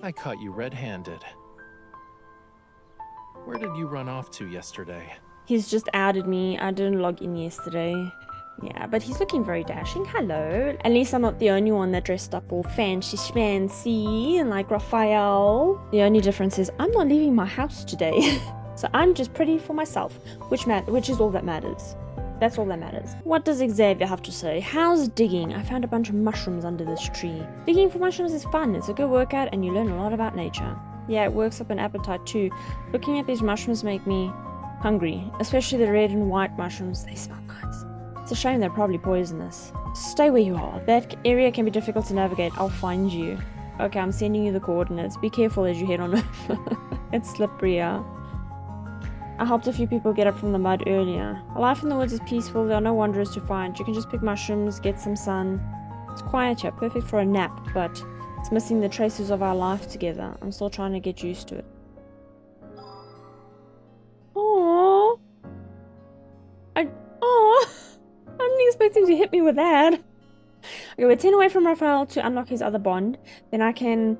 I caught you red-handed. Where did you run off to yesterday? He's just outed me. I didn't log in yesterday. Yeah, but he's looking very dashing. Hello. At least I'm not the only one that dressed up all fancy and like Raphael. The only difference is I'm not leaving my house today. So I'm just pretty for myself, which is all that matters. That's all that matters. What does Xavier have to say? How's digging? I found a bunch of mushrooms under this tree. Digging for mushrooms is fun. It's a good workout and you learn a lot about nature. Yeah, it works up an appetite too. Looking at these mushrooms make me hungry, especially the red and white mushrooms. They smell nice. It's a shame they're probably poisonous. Stay where you are. That area can be difficult to navigate. I'll find you. Okay, I'm sending you the coordinates. Be careful as you head on over. It's slippery, yeah. I helped a few people get up from the mud earlier. Life in the woods is peaceful. There are no wanderers to find. You can just pick mushrooms, get some sun. It's quiet here, perfect for a nap, but it's missing the traces of our life together. I'm still trying to get used to it. Aww. I didn't expect him to hit me with that. Okay, we're 10 away from Raphael to unlock his other bond. Then I can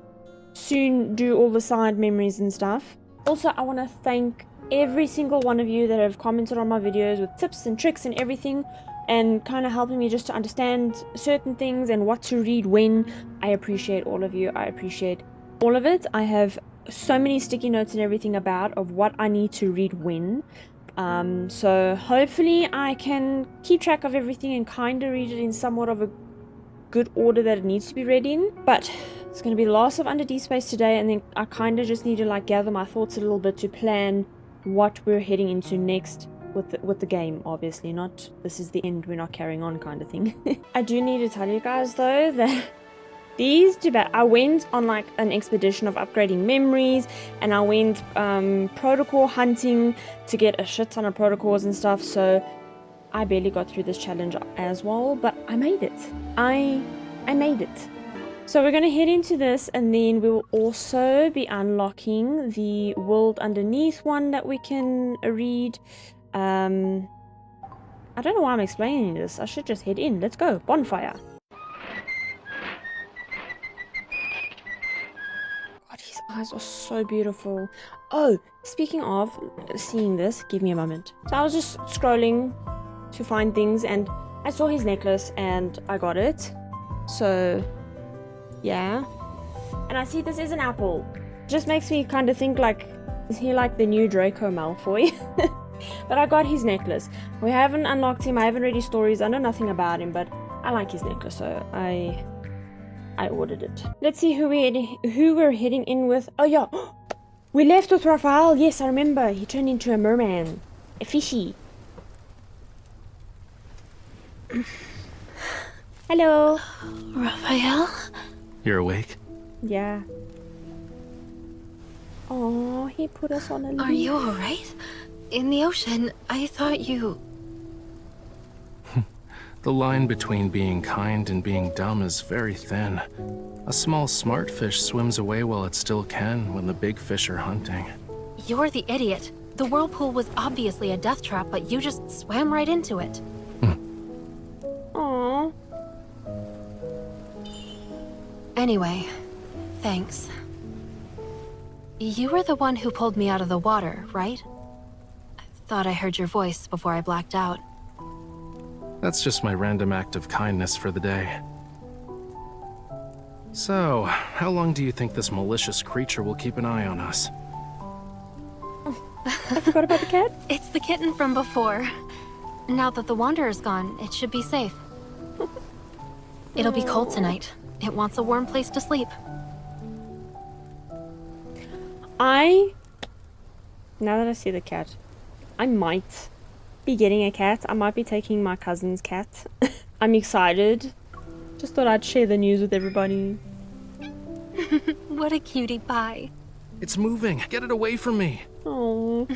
soon do all the side memories and stuff. Also, I want to thank every single one of you that have commented on my videos with tips and tricks and everything, and kind of helping me just to understand certain things and what to read when. I appreciate all of you. I appreciate all of it. I have so many sticky notes and everything of what I need to read when. So hopefully I can keep track of everything and kind of read it in somewhat of a good order that it needs to be read in. But it's going to be the last of Under Deepspace today, and then I kind of just need to like gather my thoughts a little bit to plan what we're heading into next with the game. Obviously not this is the end, we're not carrying on kind of thing. I do need to tell you guys though that I went on like an expedition of upgrading memories, and I went protocol hunting to get a shit ton of protocols and stuff, so I barely got through this challenge as well, but I made it. I made it. So we're going to head into this, and then we will also be unlocking the world underneath one that we can read. I don't know why I'm explaining this. I should just head in. Let's go. Bonfire. God, his eyes are so beautiful. Oh, speaking of seeing this, give me a moment. So I was just scrolling to find things, and I saw his necklace, and I got it. So yeah, and I see this is an apple. Just makes me kind of think like, is he like the new Draco Malfoy? But I got his necklace. We haven't unlocked him. I haven't read his stories. I know nothing about him, but I like his necklace, so I ordered it. Let's see who we're heading in with. Oh yeah, we left with Raphael. Yes, I remember. He turned into a merman, a fishy. Hello, Raphael? You're awake? Yeah. Oh, he put us on a leash. Are you alright? In the ocean, I thought you... The line between being kind and being dumb is very thin. A small smart fish swims away while it still can when the big fish are hunting. You're the idiot. The whirlpool was obviously a death trap, but you just swam right into it. Aww. Anyway, thanks. You were the one who pulled me out of the water, right? I thought I heard your voice before I blacked out. That's just my random act of kindness for the day. So, how long do you think this malicious creature will keep an eye on us? I forgot about the cat. It's the kitten from before. Now that the Wanderer's gone, it should be safe. It'll be cold tonight. It wants a warm place to sleep. Now that I see the cat, I might be getting a cat. I might be taking my cousin's cat. I'm excited. Just thought I'd share the news with everybody. What a cutie pie. It's moving! Get it away from me! Oh.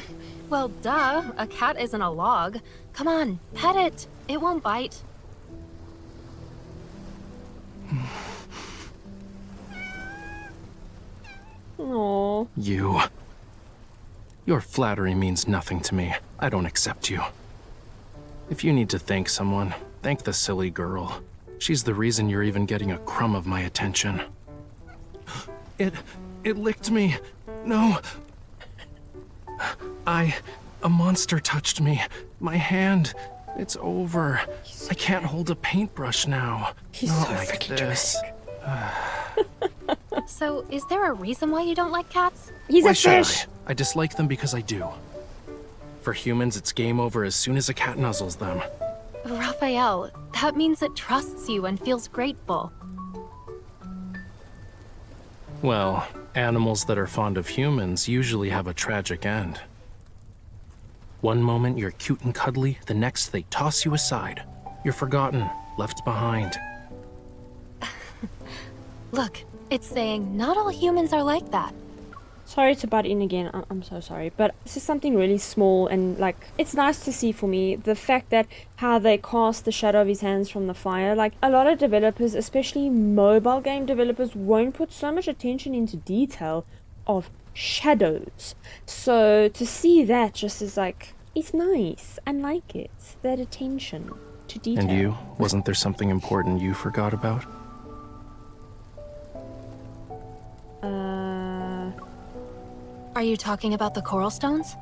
Well, duh. A cat isn't a log. Come on, pet it. It won't bite. Aww. Your flattery means nothing to me. I don't accept you. If you need to thank someone, thank the silly girl. She's the reason you're even getting a crumb of my attention. It licked me. No. A monster touched me. My hand. It's over. I can't hold a paintbrush now. He's Not so like freaking this. So, is there a reason why you don't like cats? He's Why a should fish. I dislike them because I do. For humans, it's game over as soon as a cat nuzzles them. Raphael, that means it trusts you and feels grateful. Well, animals that are fond of humans usually have a tragic end. One moment you're cute and cuddly, the next they toss you aside. You're forgotten, left behind. Look, it's saying not all humans are like that. Sorry to butt in again, I'm so sorry, but this is something really small and like, it's nice to see for me, the fact that how they cast the shadow of his hands from the fire. Like, a lot of developers, especially mobile game developers, won't put so much attention into detail of shadows. So to see that just is like, it's nice, I like it, that attention to detail. And you? Wasn't there something important you forgot about? Are you talking about the coral stones?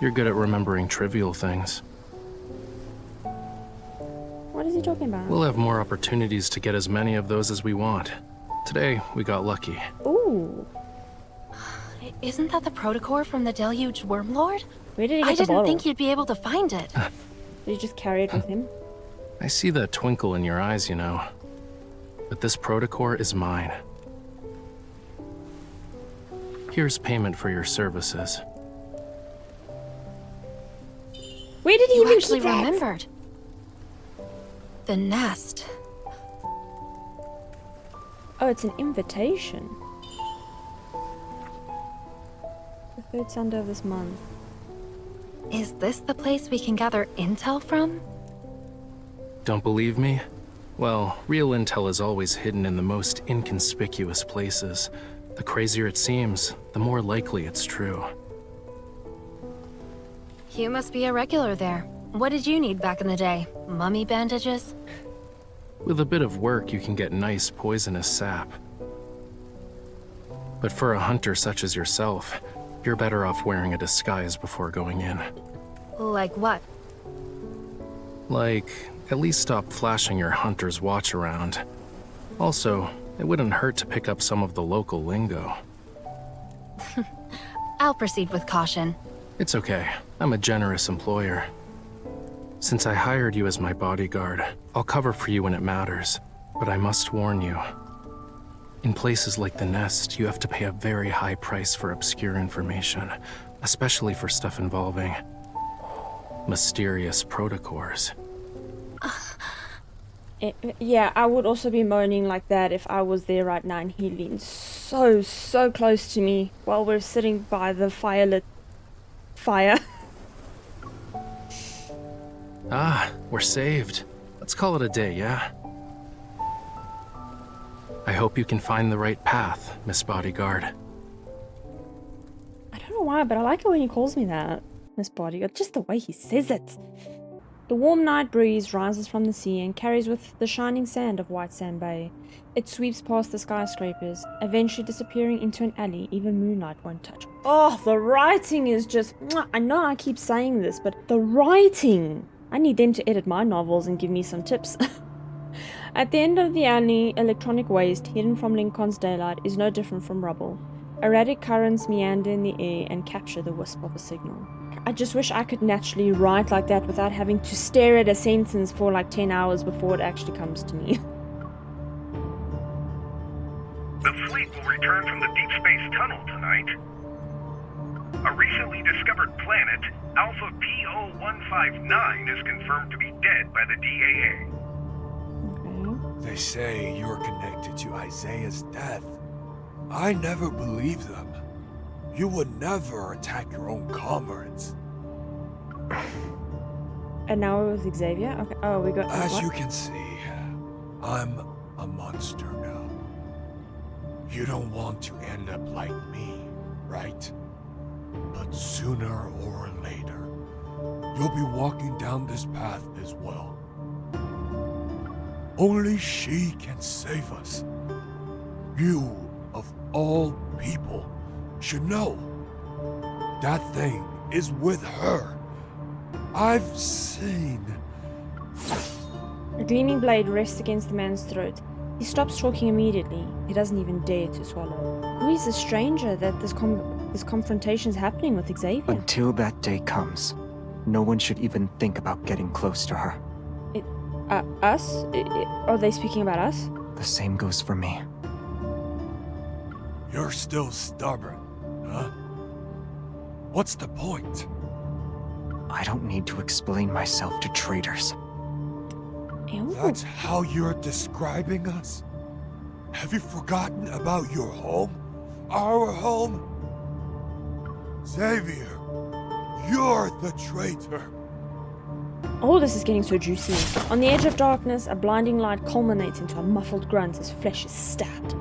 You're good at remembering trivial things. What is he talking about? We'll have more opportunities to get as many of those as we want. Today, we got lucky. Ooh, Isn't that the protocore from the Deluge Wormlord? where did he get I the didn't bottle? think you'd be able to find it. Did he just carry it with him? I see that twinkle in your eyes, you know. But this protocore is mine. Here's payment for your services. Where did he You even actually keep that? remembered. The nest. Oh, it's an invitation. The third Sunday of this month. Is this the place we can gather intel from? Don't believe me? Well, real intel is always hidden in the most inconspicuous places. The crazier it seems, the more likely it's true. You must be a regular there. What did you need back in the day? Mummy bandages? With a bit of work, you can get nice poisonous sap. But for a hunter such as yourself, you're better off wearing a disguise before going in. Like what? Like, at least stop flashing your hunter's watch around. Also, it wouldn't hurt to pick up some of the local lingo. I'll proceed with caution. It's okay. I'm a generous employer. Since I hired you as my bodyguard, I'll cover for you when it matters. But I must warn you. In places like the Nest, you have to pay a very high price for obscure information, especially for stuff involving mysterious protocores. Yeah, I would also be moaning like that if I was there right now and he leaned so close to me while we're sitting by the firelit fire. Ah, we're saved. Let's call it a day, yeah? I hope you can find the right path, Miss Bodyguard. I don't know why, but I like it when he calls me that, Miss Bodyguard, just the way he says it. The warm night breeze rises from the sea and carries with the shining sand of White Sand Bay. It sweeps past the skyscrapers, eventually disappearing into an alley even moonlight won't touch. Oh, the writing is just... I know I keep saying this, but the writing! I need them to edit my novels and give me some tips. At the end of the alley, electronic waste hidden from Lincoln's daylight is no different from rubble. Erratic currents meander in the air and capture the wisp of a signal. I just wish I could naturally write like that without having to stare at a sentence for like 10 hours before it actually comes to me. The fleet will return from the Deepspace tunnel tonight. A recently discovered planet, Alpha P0159, is confirmed to be dead by the DAA. Okay. They say you're connected to Isaiah's death. I never believed them. You would never attack your own comrades. And now we're with Xavier? Okay. Oh, we got... As what? you can see, I'm a monster now. You don't want to end up like me, right? But sooner or later, you'll be walking down this path as well. Only she can save us. You, of all people should know. That thing is with her. I've seen. A gleaming blade rests against the man's throat. He stops talking immediately. He doesn't even dare to swallow. Who is the stranger that this confrontation is happening with Xavier? Until that day comes, no one should even think about getting close to her. Us? Are they speaking about us? The same goes for me. You're still stubborn, huh? What's the point? I don't need to explain myself to traitors. Ew. That's how you're describing us? Have you forgotten about your home? Our home? Xavier, you're the traitor. Oh, this is getting so juicy. On the edge of darkness, a blinding light culminates into a muffled grunt as flesh is stabbed.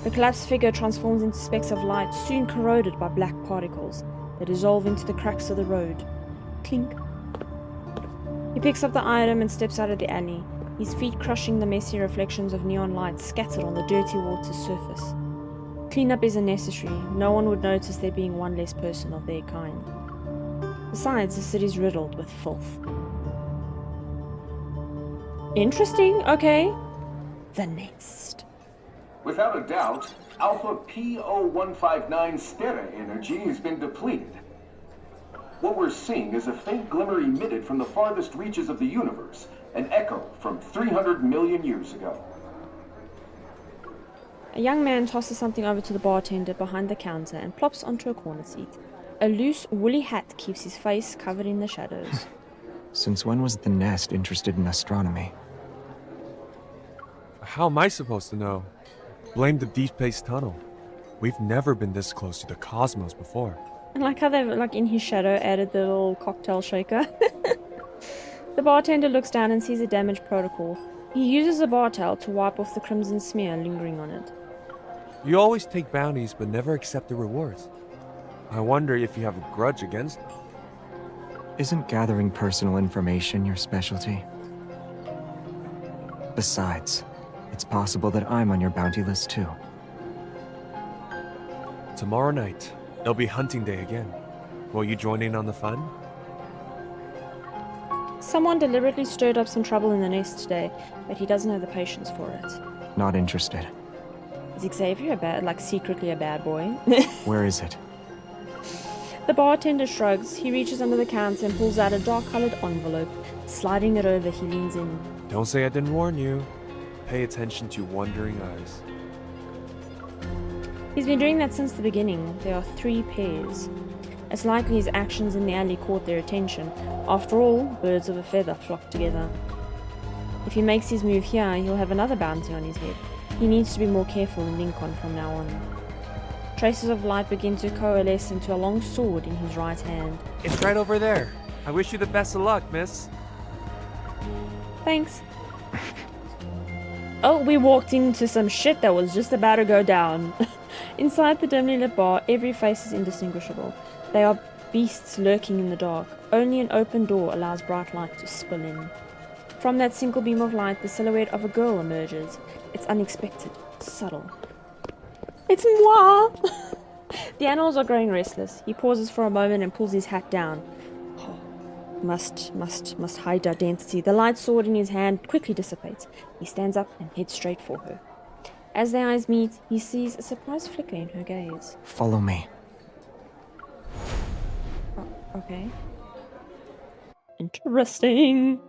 The collapsed figure transforms into specks of light, soon corroded by black particles. They dissolve into the cracks of the road. Clink. He picks up the item and steps out of the alley, his feet crushing the messy reflections of neon lights scattered on the dirty water's surface. Cleanup isn't necessary. No one would notice there being one less person of their kind. Besides, the city's riddled with filth. Interesting, okay. The nest. Without a doubt, Alpha P0159 Stera energy has been depleted. What we're seeing is a faint glimmer emitted from the farthest reaches of the universe, an echo from 300 million years ago. A young man tosses something over to the bartender behind the counter and plops onto a corner seat. A loose, woolly hat keeps his face covered in the shadows. Since when was the nest interested in astronomy? How am I supposed to know? Blame the Deepspace tunnel. We've never been this close to the cosmos before. I like how they've, like, in his shadow added the little cocktail shaker. The bartender looks down and sees a damaged protocol. He uses a bar towel to wipe off the crimson smear lingering on it. You always take bounties but never accept the rewards. I wonder if you have a grudge against me. Isn't gathering personal information your specialty? Besides, it's possible that I'm on your bounty list too. Tomorrow night, it'll be hunting day again. Will you join in on the fun? Someone deliberately stirred up some trouble in the nest today, but he doesn't have the patience for it. Not interested. Is Xavier secretly a bad boy? Where is it? The bartender shrugs. He reaches under the counter and pulls out a dark-colored envelope. Sliding it over, he leans in. Don't say I didn't warn you. Pay attention to wandering eyes. He's been doing that since the beginning. There are 3 pairs. As likely his actions in the alley caught their attention. After all, birds of a feather flock together. If he makes his move here, he'll have another bounty on his head. He needs to be more careful in Lincoln from now on. Traces of light begin to coalesce into a long sword in his right hand. It's right over there. I wish you the best of luck, miss. Thanks. Oh, we walked into some shit that was just about to go down. Inside the dimly lit bar, every face is indistinguishable. They are beasts lurking in the dark. Only an open door allows bright light to spill in. From that single beam of light, the silhouette of a girl emerges. It's unexpected, subtle. It's moi! The animals are growing restless. He pauses for a moment and pulls his hat down. Oh, must hide identity. The light sword in his hand quickly dissipates. He stands up and heads straight for her. As their eyes meet, he sees a surprised flicker in her gaze. Follow me. Oh, okay. Interesting.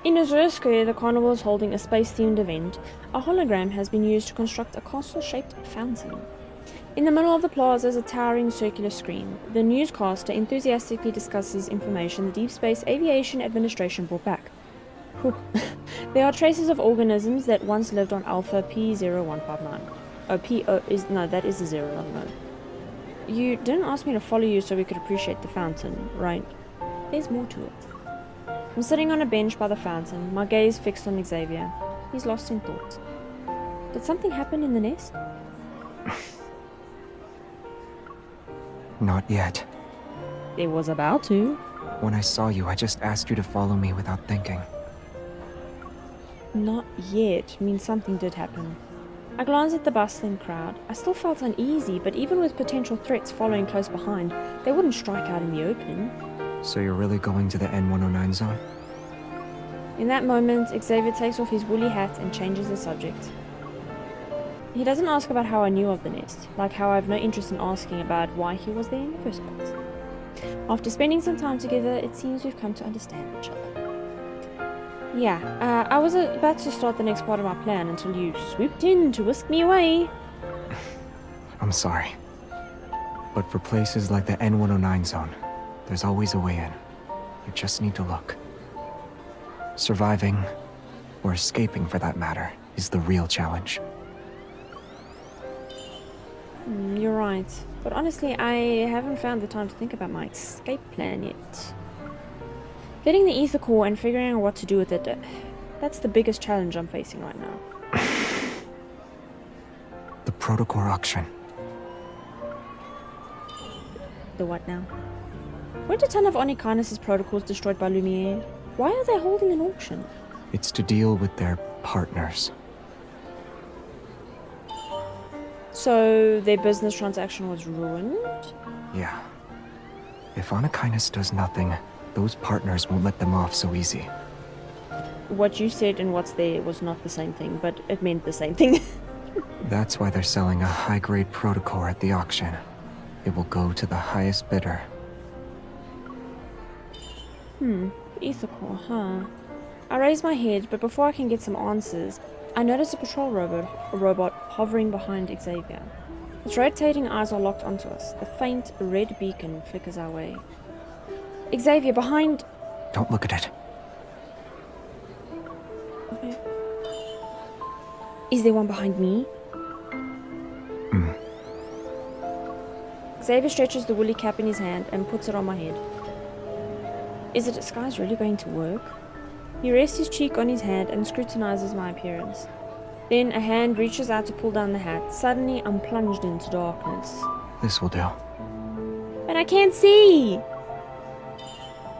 In Azure Square, the carnival is holding a space-themed event. A hologram has been used to construct a castle-shaped fountain. In the middle of the plaza is a towering circular screen. The newscaster enthusiastically discusses information the Deep Space Aviation Administration brought back. Whew. There are traces of organisms that once lived on Alpha P0159. That is a 0, not a no. You didn't ask me to follow you so we could appreciate the fountain, right? There's more to it. I'm sitting on a bench by the fountain, my gaze fixed on Xavier. He's lost in thought. Did something happen in the nest? Not yet. There was about to. When I saw you, I just asked you to follow me without thinking. Not yet means something did happen. I glanced at the bustling crowd. I still felt uneasy, but even with potential threats following close behind, they wouldn't strike out in the open. So you're really going to the N109 zone? In that moment, Xavier takes off his woolly hat and changes the subject. He doesn't ask about how I knew of the nest, like how I have no interest in asking about why he was there in the first place. After spending some time together, it seems we've come to understand each other. Yeah, I was about to start the next part of my plan until you swooped in to whisk me away. I'm sorry. But for places like the N109 zone, there's always a way in. You just need to look. Surviving, or escaping for that matter, is the real challenge. You're right. But honestly, I haven't found the time to think about my escape plan yet. Getting the ether core and figuring out what to do with it, that's the biggest challenge I'm facing right now. The protocore auction. The what now? Weren't a ton of Onikinus' protocols destroyed by Lumiere? Why are they holding an auction? It's to deal with their partners. So their business transaction was ruined? Yeah. If Onikinus does nothing, those partners won't let them off so easy. What you said and what's there was not the same thing, but it meant the same thing. That's why they're selling a high-grade protocore at the auction. It will go to the highest bidder. Ether core, huh? I raise my head, but before I can get some answers, I notice a patrol robot hovering behind Xavier. Its rotating eyes are locked onto us. The faint red beacon flickers our way. Xavier, behind... Don't look at it. Okay. Is there one behind me? Xavier stretches the woolly cap in his hand and puts it on my head. Is the disguise really going to work? He rests his cheek on his hand and scrutinizes my appearance. Then a hand reaches out to pull down the hat. Suddenly, I'm plunged into darkness. This will do. But I can't see!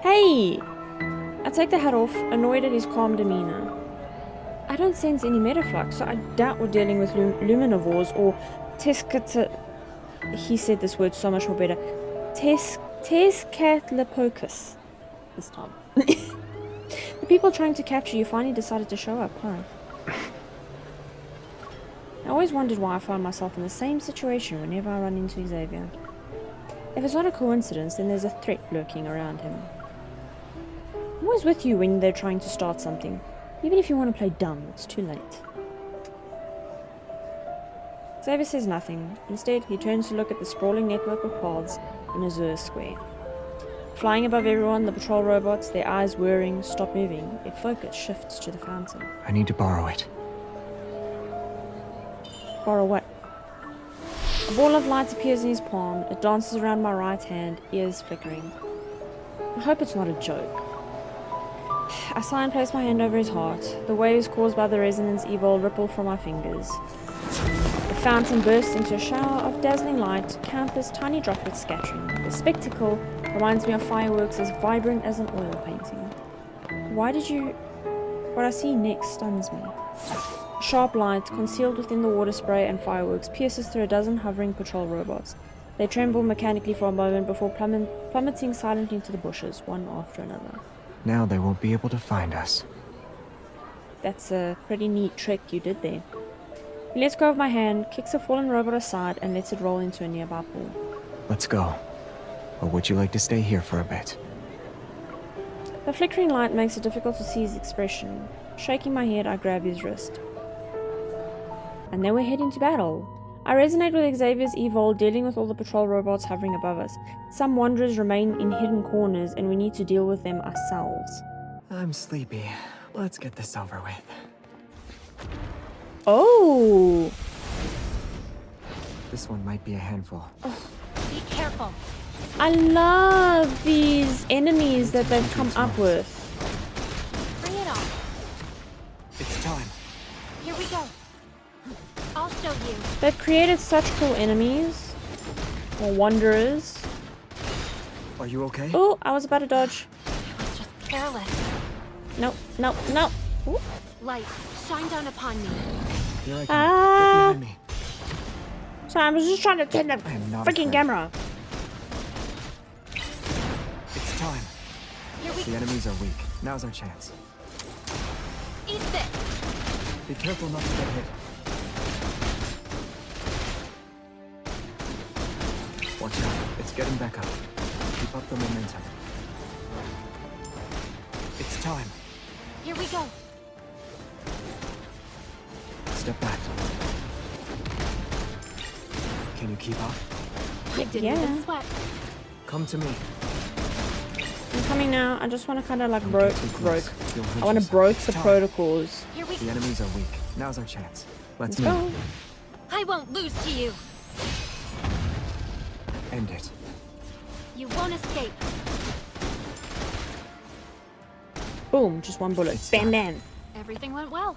Hey! I take the hat off, annoyed at his calm demeanor. I don't sense any metaflux, so I doubt we're dealing with luminivores or Teskata... He said this word so much more better. Tezcatlapocus. This time. The people trying to capture you finally decided to show up, huh? I always wondered why I find myself in the same situation whenever I run into Xavier. If it's not a coincidence, then there's a threat lurking around him. I'm always with you when they're trying to start something. Even if you want to play dumb, it's too late. Xavier says nothing. Instead, he turns to look at the sprawling network of paths in Azure Square. Flying above everyone, the patrol robots, their eyes whirring, stop moving. Their focus shifts to the fountain. I need to borrow it. Borrow what? A ball of light appears in his palm. It dances around my right hand, ears flickering. I hope it's not a joke. I sigh and place my hand over his heart. The waves caused by the resonance evil ripple from my fingers. The fountain bursts into a shower of dazzling light, countless tiny droplets scattering. The spectacle reminds me of fireworks as vibrant as an oil painting. What I see next stuns me. A sharp light, concealed within the water spray and fireworks, pierces through a dozen hovering patrol robots. They tremble mechanically for a moment before plummeting silently into the bushes, one after another. Now they won't be able to find us. That's a pretty neat trick you did there. He lets go of my hand, kicks a fallen robot aside, and lets it roll into a nearby pool. Let's go. Or would you like to stay here for a bit? The flickering light makes it difficult to see his expression. Shaking my head, I grab his wrist. And then we're heading to battle. I resonate with Xavier's evil, dealing with all the patrol robots hovering above us. Some wanderers remain in hidden corners, and we need to deal with them ourselves. I'm sleepy. Let's get this over with. Oh! This one might be a handful. Be careful. I love these enemies that they've come up with. Bring it on. It's time. Here we go. I'll show you. They've created such cool enemies. Or wanderers. Are you okay? Oh, I was about to dodge. I was just careless. Nope, nope, nope. Ooh. Light, shine down upon me. Here I come. Ah. Get behind me. Sorry, I was just trying to turn the I am not freaking afraid. camera. It's time. Here we The enemies are weak. Now's our chance. eat this. Be careful not to get hit. Watch out. It's getting back up. Keep up the momentum. It's time. Here we go. Step back. Can you keep up? I didn't Yeah. even sweat. Come to me. I'm coming now. I just want to kind of like Don't broke. get too close. You'll hurt I want to yourself. broke It's the time. protocols. Here we The enemies are weak. Now's our chance. Let's Let's move. go. I won't lose to you. End it. You won't escape. Boom, just one bullet. It's Bam, done. bam. Everything went well.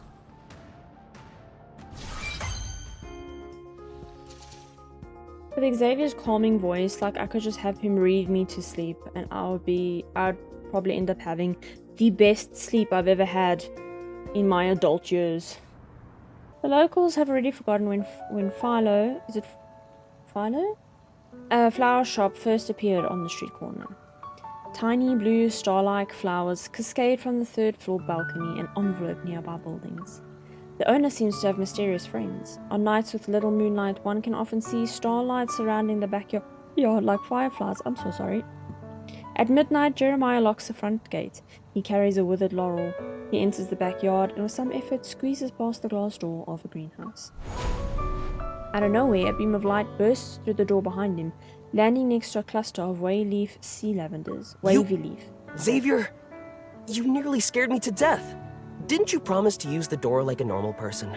With Xavier's calming voice, like I could just have him read me to sleep, and I'd probably end up having the best sleep I've ever had in my adult years. The locals have already forgotten when Philo, is it Philo? A flower shop first appeared on the street corner. Tiny blue star-like flowers cascade from the third floor balcony and envelope nearby buildings. The owner seems to have mysterious friends. On nights with little moonlight, one can often see starlight surrounding the backyard like fireflies. I'm so sorry. At midnight, Jeremiah locks the front gate. He carries a withered laurel. He enters the backyard and with some effort squeezes past the glass door of a greenhouse. Out of nowhere, a beam of light bursts through the door behind him, landing next to a cluster of wavy leaf sea lavenders. Wavy leaf. Xavier, you nearly scared me to death. Didn't you promise to use the door like a normal person?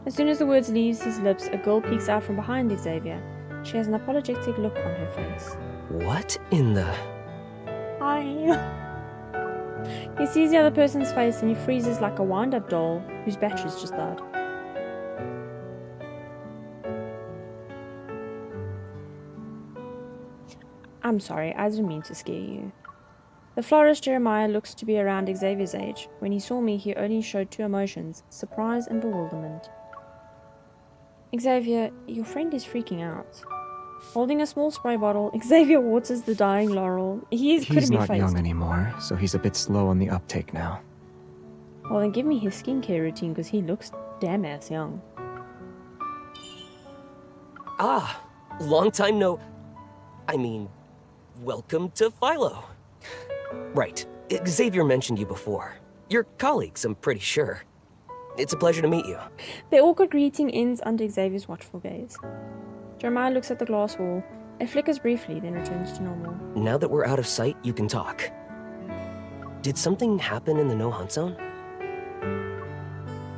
As soon as the words leaves his lips, a girl peeks out from behind Xavier. She has an apologetic look on her face. What in the... Hi. He sees the other person's face and he freezes like a wind-up doll whose batteries just died. I'm sorry, I didn't mean to scare you. The florist Jeremiah looks to be around Xavier's age. When he saw me, he only showed two emotions, surprise and bewilderment. Xavier, your friend is freaking out. Holding a small spray bottle, Xavier waters the dying laurel. He's couldn't be not phased. young anymore, so he's a bit slow on the uptake now. Well, then give me his skincare routine because he looks damn ass young. Ah, long time no... I mean, welcome to Philo. Right, Xavier mentioned you before. You're colleagues, I'm pretty sure. It's a pleasure to meet you. Their awkward greeting ends under Xavier's watchful gaze. Jeremiah looks at the glass wall. It flickers briefly, then returns to normal. Now that we're out of sight, you can talk. Did something happen in the no-hunt zone?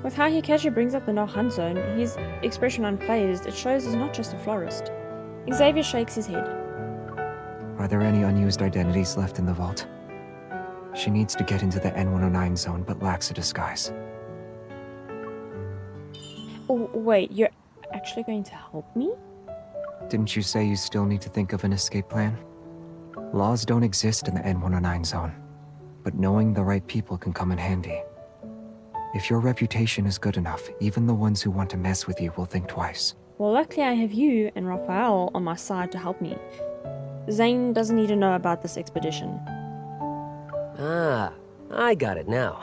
With how he casually brings up the no-hunt zone, his expression unfazed, it shows he's not just a florist. Xavier shakes his head. Are there any unused identities left in the vault? She needs to get into the N109 zone, but lacks a disguise. Oh, wait, you're actually going to help me? Didn't you say you still need to think of an escape plan? Laws don't exist in the N109 zone, but knowing the right people can come in handy. If your reputation is good enough, even the ones who want to mess with you will think twice. Well, luckily I have you and Raphael on my side to help me. Zane doesn't need to know about this expedition. Ah, I got it now.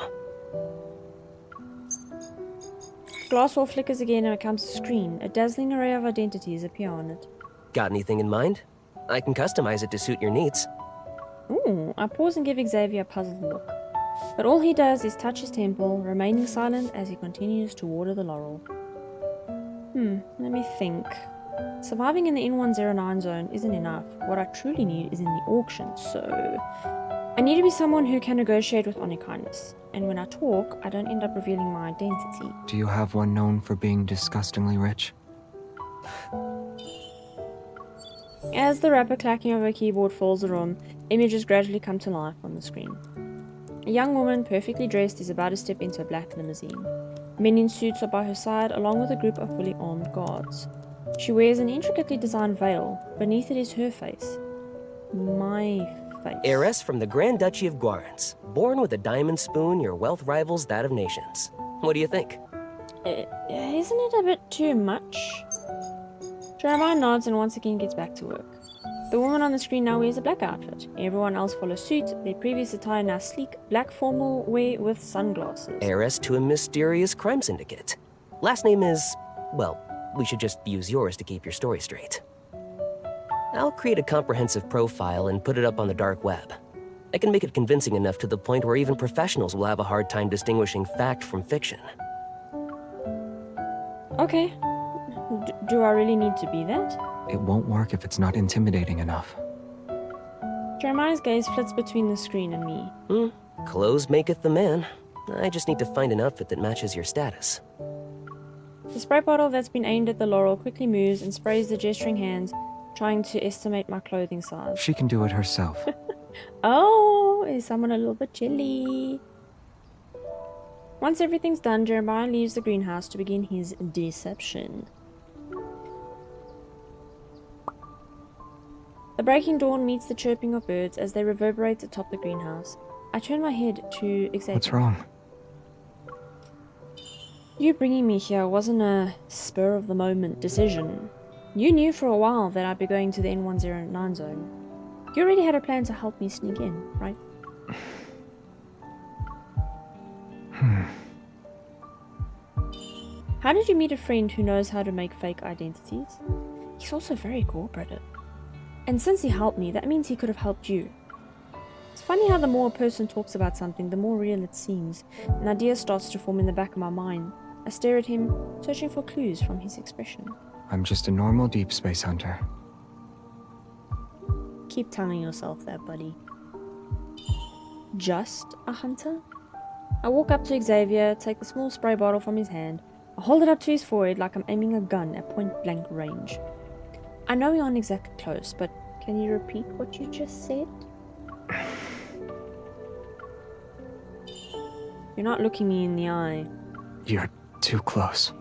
Glass wall flickers again and becomes a screen. A dazzling array of identities appear on it. Got anything in mind? I can customize it to suit your needs. Ooh, I pause and give Xavier a puzzled look. But all he does is touch his temple, remaining silent as he continues to water the laurel. Let me think. Surviving in the N109 zone isn't enough. What I truly need is in the auction, so... I need to be someone who can negotiate with honor kindness. And when I talk, I don't end up revealing my identity. Do you have one known for being disgustingly rich? As the rapper clacking of her keyboard fills the room, images gradually come to life on the screen. A young woman, perfectly dressed, is about to step into a black limousine. Men in suits are by her side, along with a group of fully armed guards. She wears an intricately designed veil. Beneath it is her face. My face. Heiress from the Grand Duchy of Guarans. Born with a diamond spoon, your wealth rivals that of nations. What do you think? Isn't it a bit too much? Jeremiah nods and once again gets back to work. The woman on the screen now wears a black outfit. Everyone else follows suit, their previous attire now sleek, black formal wear with sunglasses. Heiress to a mysterious crime syndicate. Last name is... well, we should just use yours to keep your story straight. I'll create a comprehensive profile and put it up on the dark web. I can make it convincing enough to the point where even professionals will have a hard time distinguishing fact from fiction. Okay. Do I really need to be that? It won't work if it's not intimidating enough. Jeremiah's gaze flits between the screen and me. Clothes maketh the man. I just need to find an outfit that matches your status. The spray bottle that's been aimed at the laurel quickly moves and sprays the gesturing hands, trying to estimate my clothing size. She can do it herself. Oh, is someone a little bit chilly? Once everything's done, Jeremiah leaves the greenhouse to begin his deception. The breaking dawn meets the chirping of birds as they reverberate atop the greenhouse. I turn my head to Xavier. What's wrong? You bringing me here wasn't a spur-of-the-moment decision. You knew for a while that I'd be going to the N109 zone. You already had a plan to help me sneak in, right? How did you meet a friend who knows how to make fake identities? He's also very cooperative. And since he helped me, that means he could have helped you. It's funny how the more a person talks about something, the more real it seems. An idea starts to form in the back of my mind. I stare at him, searching for clues from his expression. I'm just a normal deep space hunter. Keep telling yourself that, buddy. Just a hunter? I walk up to Xavier, take the small spray bottle from his hand. I hold it up to his forehead like I'm aiming a gun at point-blank range. I know we aren't exactly close, but can you repeat what you just said? You're not looking me in the eye. You're too close.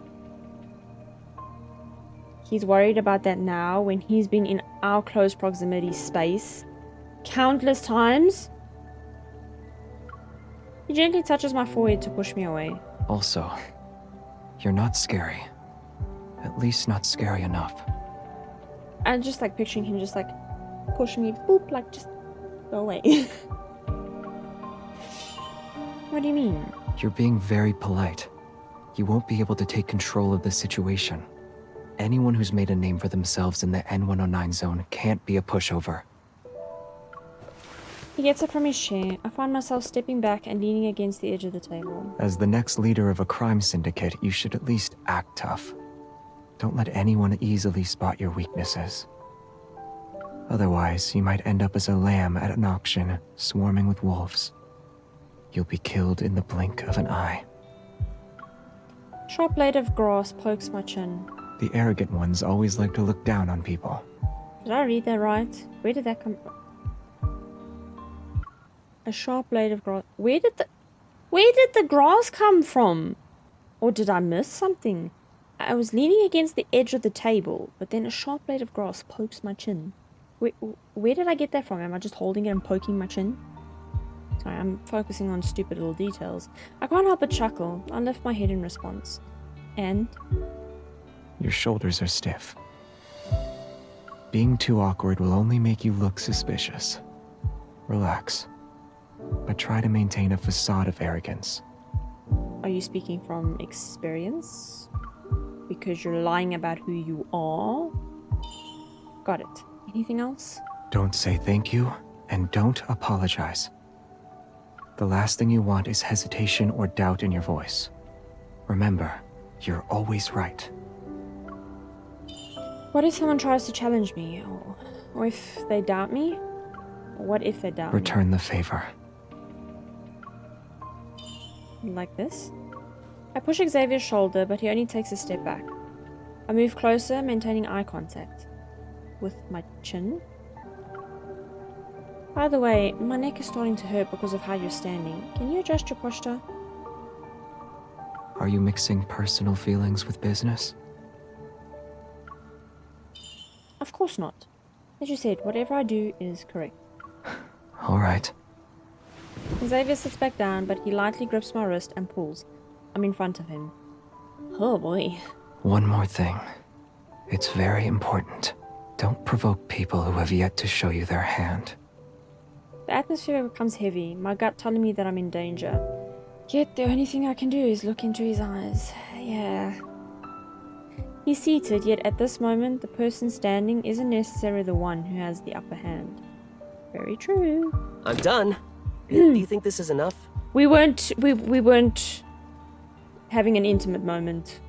He's worried about that now when he's been in our close proximity space countless times. He gently touches my forehead to push me away. Also, you're not scary. At least not scary enough. I'm just like picturing him just like pushing me, boop, like just go away. What do you mean? You're being very polite. You won't be able to take control of the situation. Anyone who's made a name for themselves in the N109 zone can't be a pushover. He gets up from his chair. I find myself stepping back and leaning against the edge of the table. As the next leader of a crime syndicate, you should at least act tough. Don't let anyone easily spot your weaknesses. Otherwise, you might end up as a lamb at an auction, swarming with wolves. You'll be killed in the blink of an eye. Sharp blade of grass pokes my chin. The arrogant ones always like to look down on people. Did I read that right? Where did that come from? A sharp blade of grass. Where did the grass come from? Or did I miss something? I was leaning against the edge of the table, but then a sharp blade of grass pokes my chin. Where did I get that from? Am I just holding it and poking my chin? Sorry, I'm focusing on stupid little details. I can't help but chuckle. I lift my head in response. And? Your shoulders are stiff. Being too awkward will only make you look suspicious. Relax. But try to maintain a facade of arrogance. Are you speaking from experience? Because you're lying about who you are? Got it. Anything else? Don't say thank you, and don't apologize. The last thing you want is hesitation or doubt in your voice. Remember, you're always right. What if someone tries to challenge me? Or if they doubt me? Or what if they doubt Return the favor. me? Like this? I push Xavier's shoulder, but he only takes a step back. I move closer, maintaining eye contact. With my chin? By the way, my neck is starting to hurt because of how you're standing. Can you adjust your posture? Are you mixing personal feelings with business? Of course not. As you said, whatever I do is correct. All right. Xavier sits back down, but he lightly grips my wrist and pulls. I'm in front of him. Oh boy. One more thing. It's very important. Don't provoke people who have yet to show you their hand. The atmosphere becomes heavy, my gut telling me that I'm in danger. Yet the only thing I can do is look into his eyes. Yeah. He's seated, yet at this moment, the person standing isn't necessarily the one who has the upper hand. Very true. I'm done. Do you think this is enough? We weren't having an intimate moment.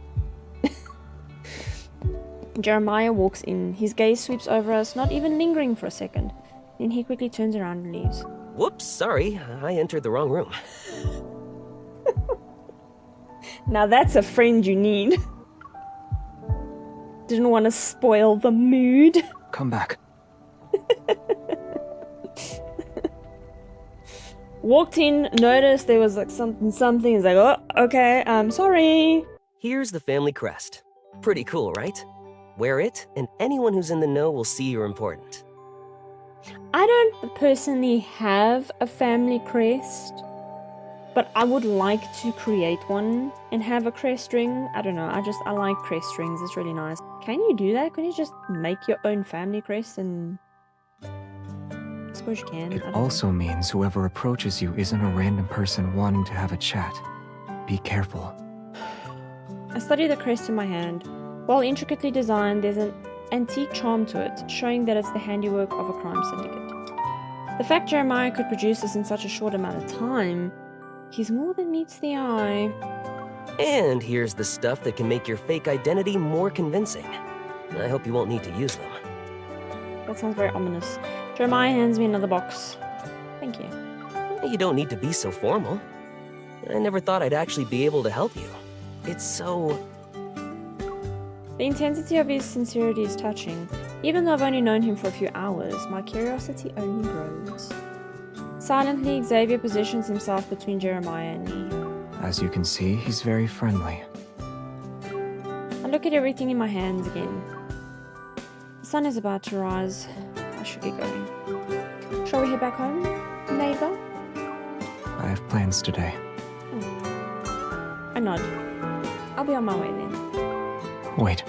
Jeremiah walks in. His gaze sweeps over us, not even lingering for a second. Then he quickly turns around and leaves. Whoops, sorry. I entered the wrong room. Now that's a friend you need. Didn't want to spoil the mood. Come back. Walked in, noticed there was like something. He's like, oh, okay, I'm sorry. Here's the family crest. Pretty cool, right? Wear it, and anyone who's in the know will see you're important. I don't personally have a family crest, but I would like to create one and have a crest ring. I don't know, I like crest rings, it's really nice. Can you do that? Can you just make your own family crest and... I suppose you can. It also means whoever approaches you isn't a random person wanting to have a chat. Be careful. I study the crest in my hand. While intricately designed, there's an antique charm to it, showing that it's the handiwork of a crime syndicate. The fact Jeremiah could produce this in such a short amount of time, he's more than meets the eye. And here's the stuff that can make your fake identity more convincing. I hope you won't need to use them. That sounds very ominous. Jeremiah hands me another box. Thank you. You don't need to be so formal. I never thought I'd actually be able to help you. It's so... The intensity of his sincerity is touching. Even though I've only known him for a few hours, my curiosity only grows. Silently, Xavier positions himself between Jeremiah and me. As you can see, he's very friendly. I look at everything in my hands again. The sun is about to rise. I should get going. Shall we head back home, neighbor? I have plans today. I nod. I'll be on my way then. Wait.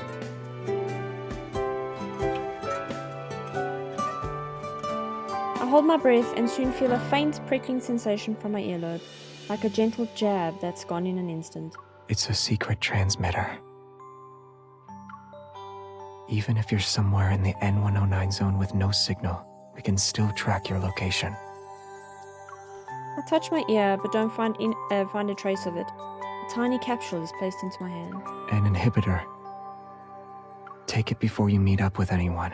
I hold my breath and soon feel a faint prickling sensation from my earlobe, like a gentle jab that's gone in an instant. It's a secret transmitter. Even if you're somewhere in the N109 zone with no signal, we can still track your location. I touch my ear, but don't find a trace of it. A tiny capsule is placed into my hand. An inhibitor. Take it before you meet up with anyone.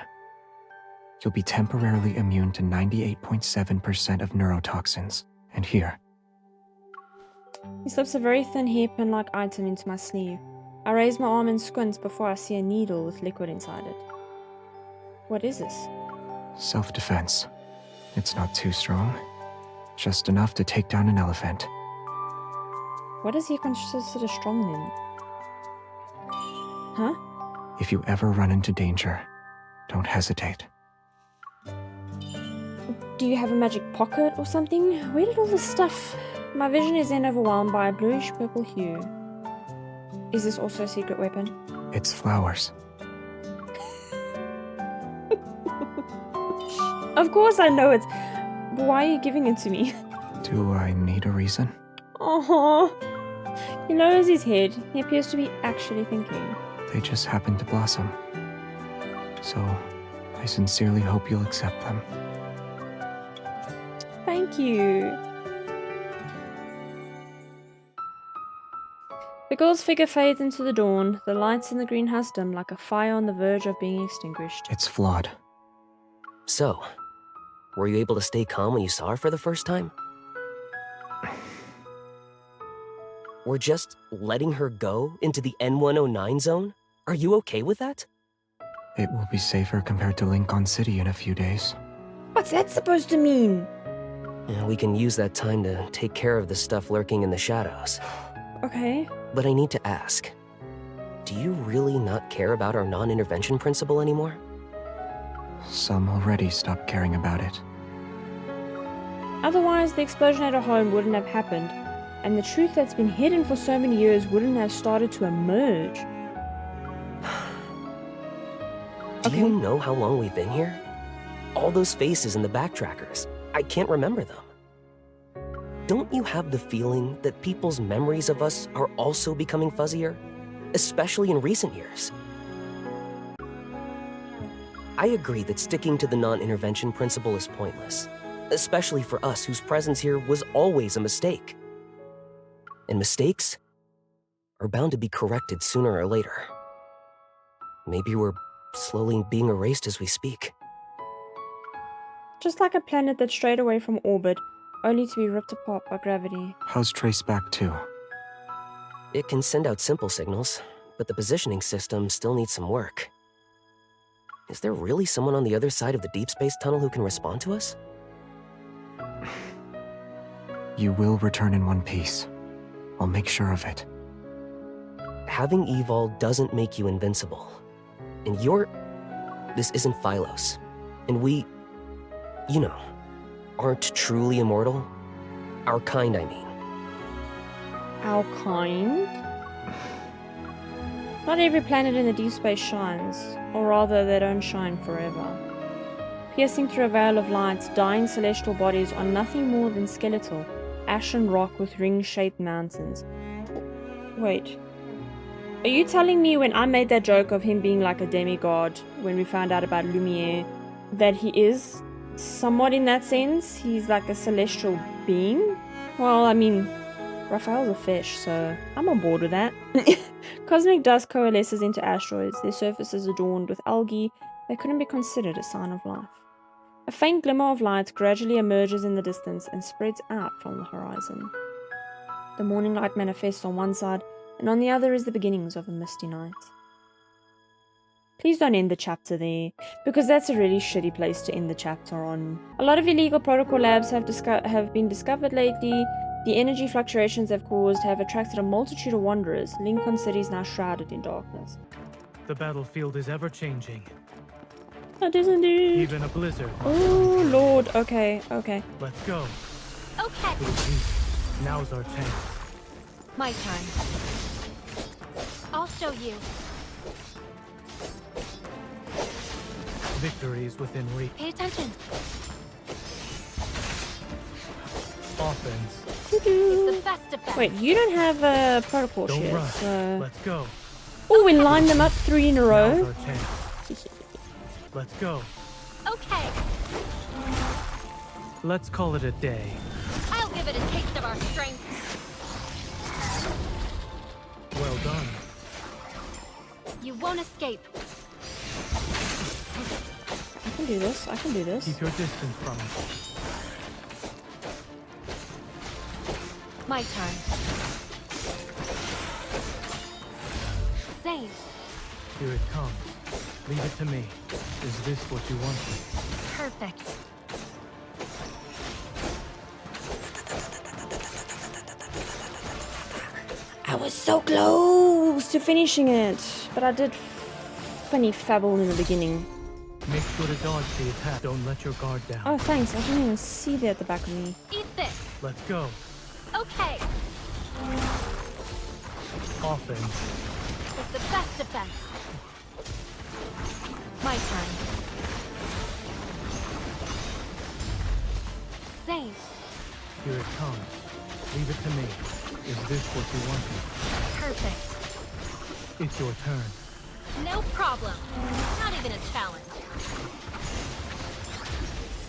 You'll be temporarily immune to 98.7% of neurotoxins. And here. He slips a very thin hairpin-like item into my sleeve. I raise my arm and squint before I see a needle with liquid inside it. What is this? Self-defense. It's not too strong. Just enough to take down an elephant. What does he consider strong then? Huh? If you ever run into danger, don't hesitate. Do you have a magic pocket or something? Where did all this stuff... My vision is then overwhelmed by a bluish-purple hue. Is this also a secret weapon? It's flowers. Of course I know it. But why are you giving it to me? Do I need a reason? Oh, he lowers his head. He appears to be actually thinking. They just happen to blossom. So, I sincerely hope you'll accept them. Thank you. The girl's figure fades into the dawn. The lights in the greenhouse dim like a fire on the verge of being extinguished. It's flawed. So, were you able to stay calm when you saw her for the first time? We're just letting her go into the N109 zone? Are you okay with that? It will be safer compared to Lincoln City in a few days. What's that supposed to mean? We can use that time to take care of the stuff lurking in the shadows. Okay. But I need to ask, do you really not care about our non-intervention principle anymore? Some already stopped caring about it. Otherwise, the explosion at her home wouldn't have happened. and the truth that's been hidden for so many years wouldn't have started to emerge. Do you know how long we've been here? All those faces in the backtrackers, I can't remember them. Don't you have the feeling that people's memories of us are also becoming fuzzier? Especially in recent years. I agree that sticking to the non-intervention principle is pointless, especially for us whose presence here was always a mistake. And mistakes are bound to be corrected sooner or later. Maybe we're slowly being erased as we speak. Just like a planet that strayed away from orbit, only to be ripped apart by gravity. How's Trace back too? It can send out simple signals, but the positioning system still needs some work. Is there really someone on the other side of the deep space tunnel who can respond to us? You will return in one piece. I'll make sure of it. Having Evol doesn't make you invincible. And this isn't Phylos. And we, you know, aren't truly immortal. Our kind, I mean. Our kind? Not every planet in the deep space shines, or rather, they don't shine forever. Piercing through a veil of light, dying celestial bodies are nothing more than skeletal, ashen rock with ring-shaped mountains. Wait. Are you telling me when I made that joke of him being like a demigod, when we found out about Lumiere, that he is somewhat in that sense? He's like a celestial being? Well, I mean, Raphael's a fish, so I'm on board with that. Cosmic dust coalesces into asteroids, their surfaces adorned with algae that couldn't be considered a sign of life. A faint glimmer of light gradually emerges in the distance and spreads out from the horizon. The morning light manifests on one side, and on the other is the beginnings of a misty night. Please don't end the chapter there, because that's a really shitty place to end the chapter on. A lot of illegal protocol labs have been discovered lately. The energy fluctuations they've caused have attracted a multitude of wanderers. Lincoln City is now shrouded in darkness. The battlefield is ever-changing. That isn't it. Even a blizzard. Oh, Lord. Okay, okay. Let's go. Okay. Now's our chance. My turn. I'll show you. Victory is within reach. Pay attention. Offense. It's the best defense. Wait, you don't have protocols Don't yet, rush. so... Let's go. Oh, we lined them up 3 in a Now's row. our chance. Let's go. Okay. Let's call it a day. I'll give it a taste of our strength. Well done. You won't escape. I can do this, I can do this. Keep your distance from it. My turn. Zane. Here it comes. Leave it to me. Is this what you wanted? Perfect. I was so close to finishing it, but I did funny fabble in the beginning. Make sure to dodge the attack. Don't let your guard down. Oh, thanks. I didn't even see that at the back of me. Eat this. Let's go. Okay. Offense. It's the best defense. My turn. Zane. Here it comes. Leave it to me. Is this what you wanted? Perfect. It's your turn. No problem. Not even a challenge.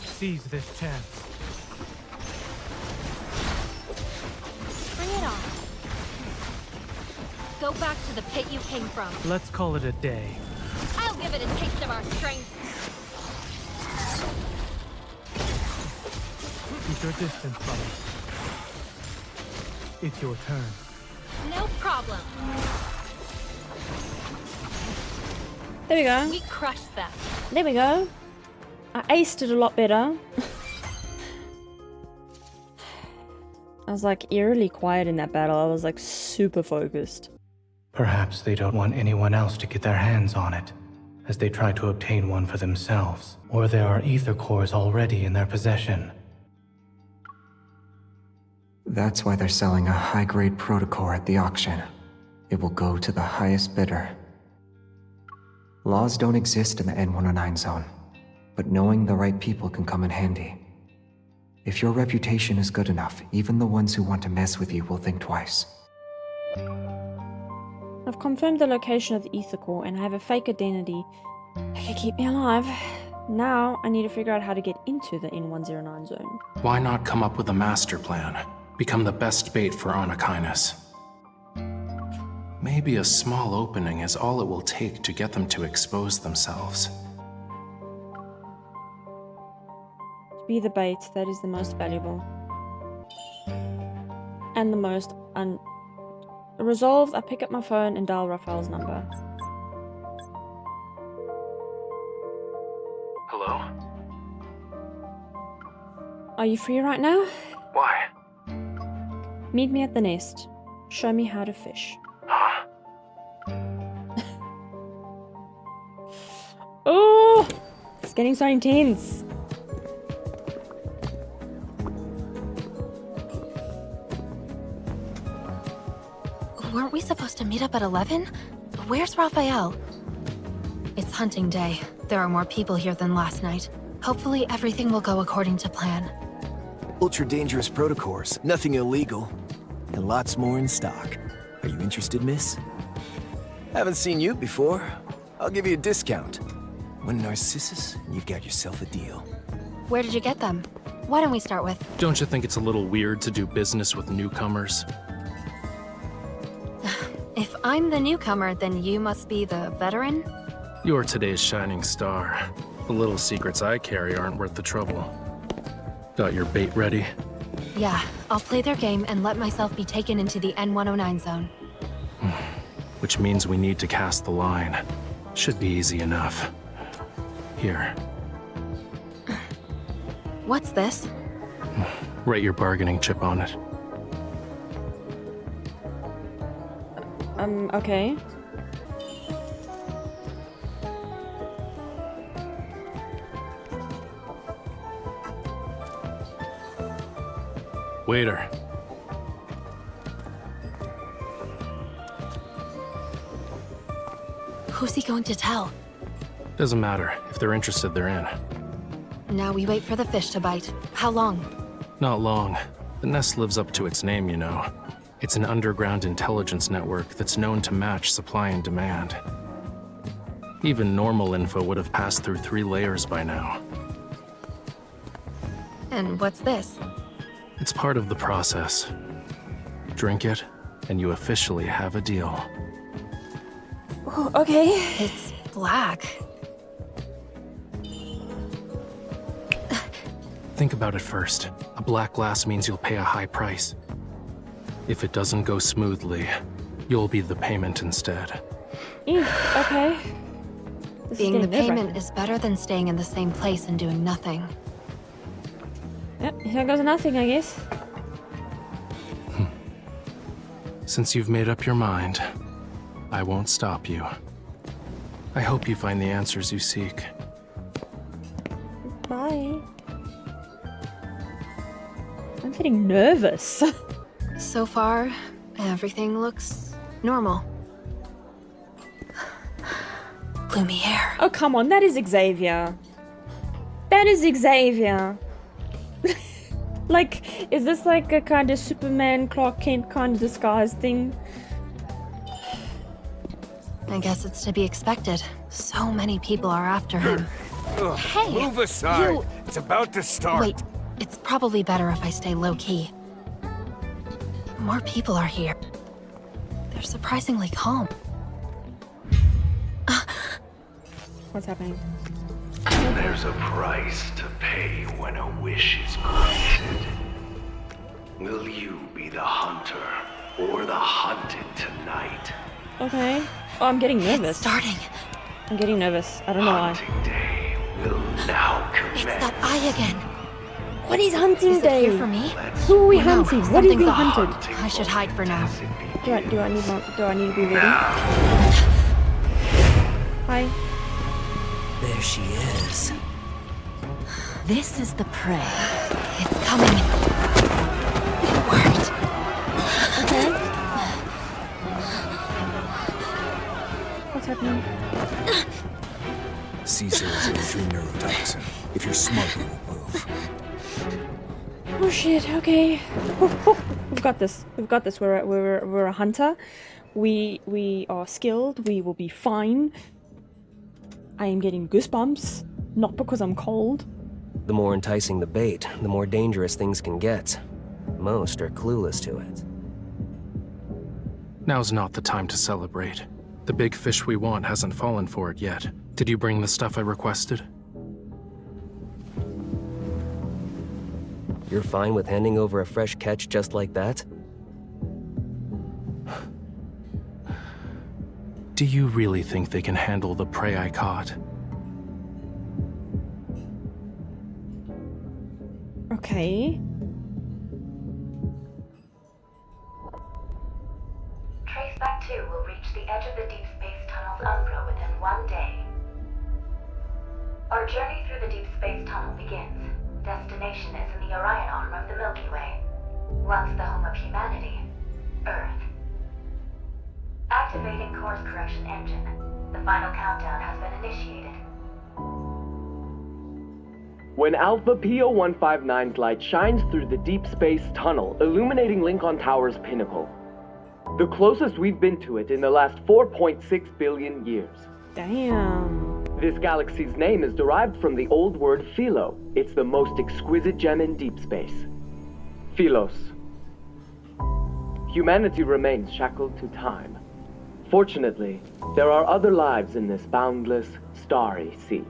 Seize this chance. Bring it on. Go back to the pit you came from. Let's call it a day. I'll give it a taste of our strength. Keep your distance from it. It's your turn. No problem. There we go. We crushed them. There we go. I aced it a lot better. I was like eerily quiet in that battle. I was like super focused. Perhaps they don't want anyone else to get their hands on it, as they try to obtain one for themselves, or there are ether cores already in their possession. That's why they're selling a high-grade protocore at the auction. It will go to the highest bidder. Laws don't exist in the N109 zone, but knowing the right people can come in handy. If your reputation is good enough, even the ones who want to mess with you will think twice. I've confirmed the location of the ether core and I have a fake identity that can keep me alive. Now I need to figure out how to get into the N109 zone. Why not come up with a master plan? Become the best bait for Anakinus. Maybe a small opening is all it will take to get them to expose themselves. To be the bait that is the most valuable. And the most Resolved, I pick up my phone and dial Raphael's number. Hello? Are you free right now? Why? Meet me at the nest. Show me how to fish. Huh? Oh! It's getting so intense. Weren't we supposed to meet up at 11? Where's Raphael? It's hunting day. There are more people here than last night. Hopefully everything will go according to plan. Ultra-dangerous protocors, nothing illegal. And lots more in stock. Are you interested, miss? Haven't seen you before. I'll give you a discount. One Narcissus, and you've got yourself a deal. Where did you get them? Why don't we start with... Don't you think it's a little weird to do business with newcomers? If I'm the newcomer, then you must be the veteran? You're today's shining star. The little secrets I carry aren't worth the trouble. Got your bait ready? Yeah, I'll play their game and let myself be taken into the N109 zone. Which means we need to cast the line. Should be easy enough. Here. What's this? Write your bargaining chip on it. Okay. Waiter. Who's he going to tell? Doesn't matter. If they're interested, they're in. Now we wait for the fish to bite. How long? Not long. The nest lives up to its name, you know. It's an underground intelligence network that's known to match supply and demand. Even normal info would have passed through 3 layers by now. And what's this? It's part of the process. Drink it, and you officially have a deal. Oh, okay. It's black. Think about it first. A black glass means you'll pay a high price. If it doesn't go smoothly, you'll be the payment instead. Okay. Being the payment is better than staying in the same place and doing nothing. Yep, here goes nothing, I guess. Since you've made up your mind, I won't stop you. I hope you find the answers you seek. Bye. I'm getting nervous. So far, everything looks normal. Gloomy hair. Oh, come on, that is Xavier. That is Xavier. Like, is this like a kind of Superman, Clark Kent kind of disguise thing? I guess it's to be expected. So many people are after him. Hey, move aside. you... It's about to start. Wait, it's probably better if I stay low-key. More people are here. They're surprisingly calm. What's happening? There's a price to pay when a wish is granted. Will you be the hunter or the hunted tonight? Okay. Oh, I'm getting nervous. It's starting. I'm getting nervous. I don't know why. Hunting day will now It's commence. that eye again. What is hunting Is it day? here for me? Who are we Oh, no, hunting? What is being something's hunted? off. I should hide for now. Do I need to be ready? Hi. There she is. This is the prey. It's coming. It worked. happening? C003 neurotoxin. If you're smart, you won't move. Oh shit, okay. We've got this. We've got this. We're a hunter. We are skilled. We will be fine. I am getting goosebumps. Not because I'm cold. The more enticing the bait, the more dangerous things can get. Most are clueless to it. Now's not the time to celebrate. The big fish we want hasn't fallen for it yet. Did you bring the stuff I requested? You're fine with handing over a fresh catch just like that? Do you really think they can handle the prey I caught? Okay. Traceback 2 will reach the edge of the Deepspace Tunnel's umbra within 1 day. Our journey through the Deepspace Tunnel begins. Destination is in the Orion arm of the Milky Way. Once the home of humanity, Earth. Activating course correction engine. The final countdown has been initiated. When Alpha P0159's light shines through the Deep Space Tunnel, illuminating Lincoln Tower's pinnacle. The closest we've been to it in the last 4.6 billion years. Damn. This galaxy's name is derived from the old word philo. It's the most exquisite gem in deep space. Philos. Humanity remains shackled to time. Fortunately, there are other lives in this boundless, starry sea.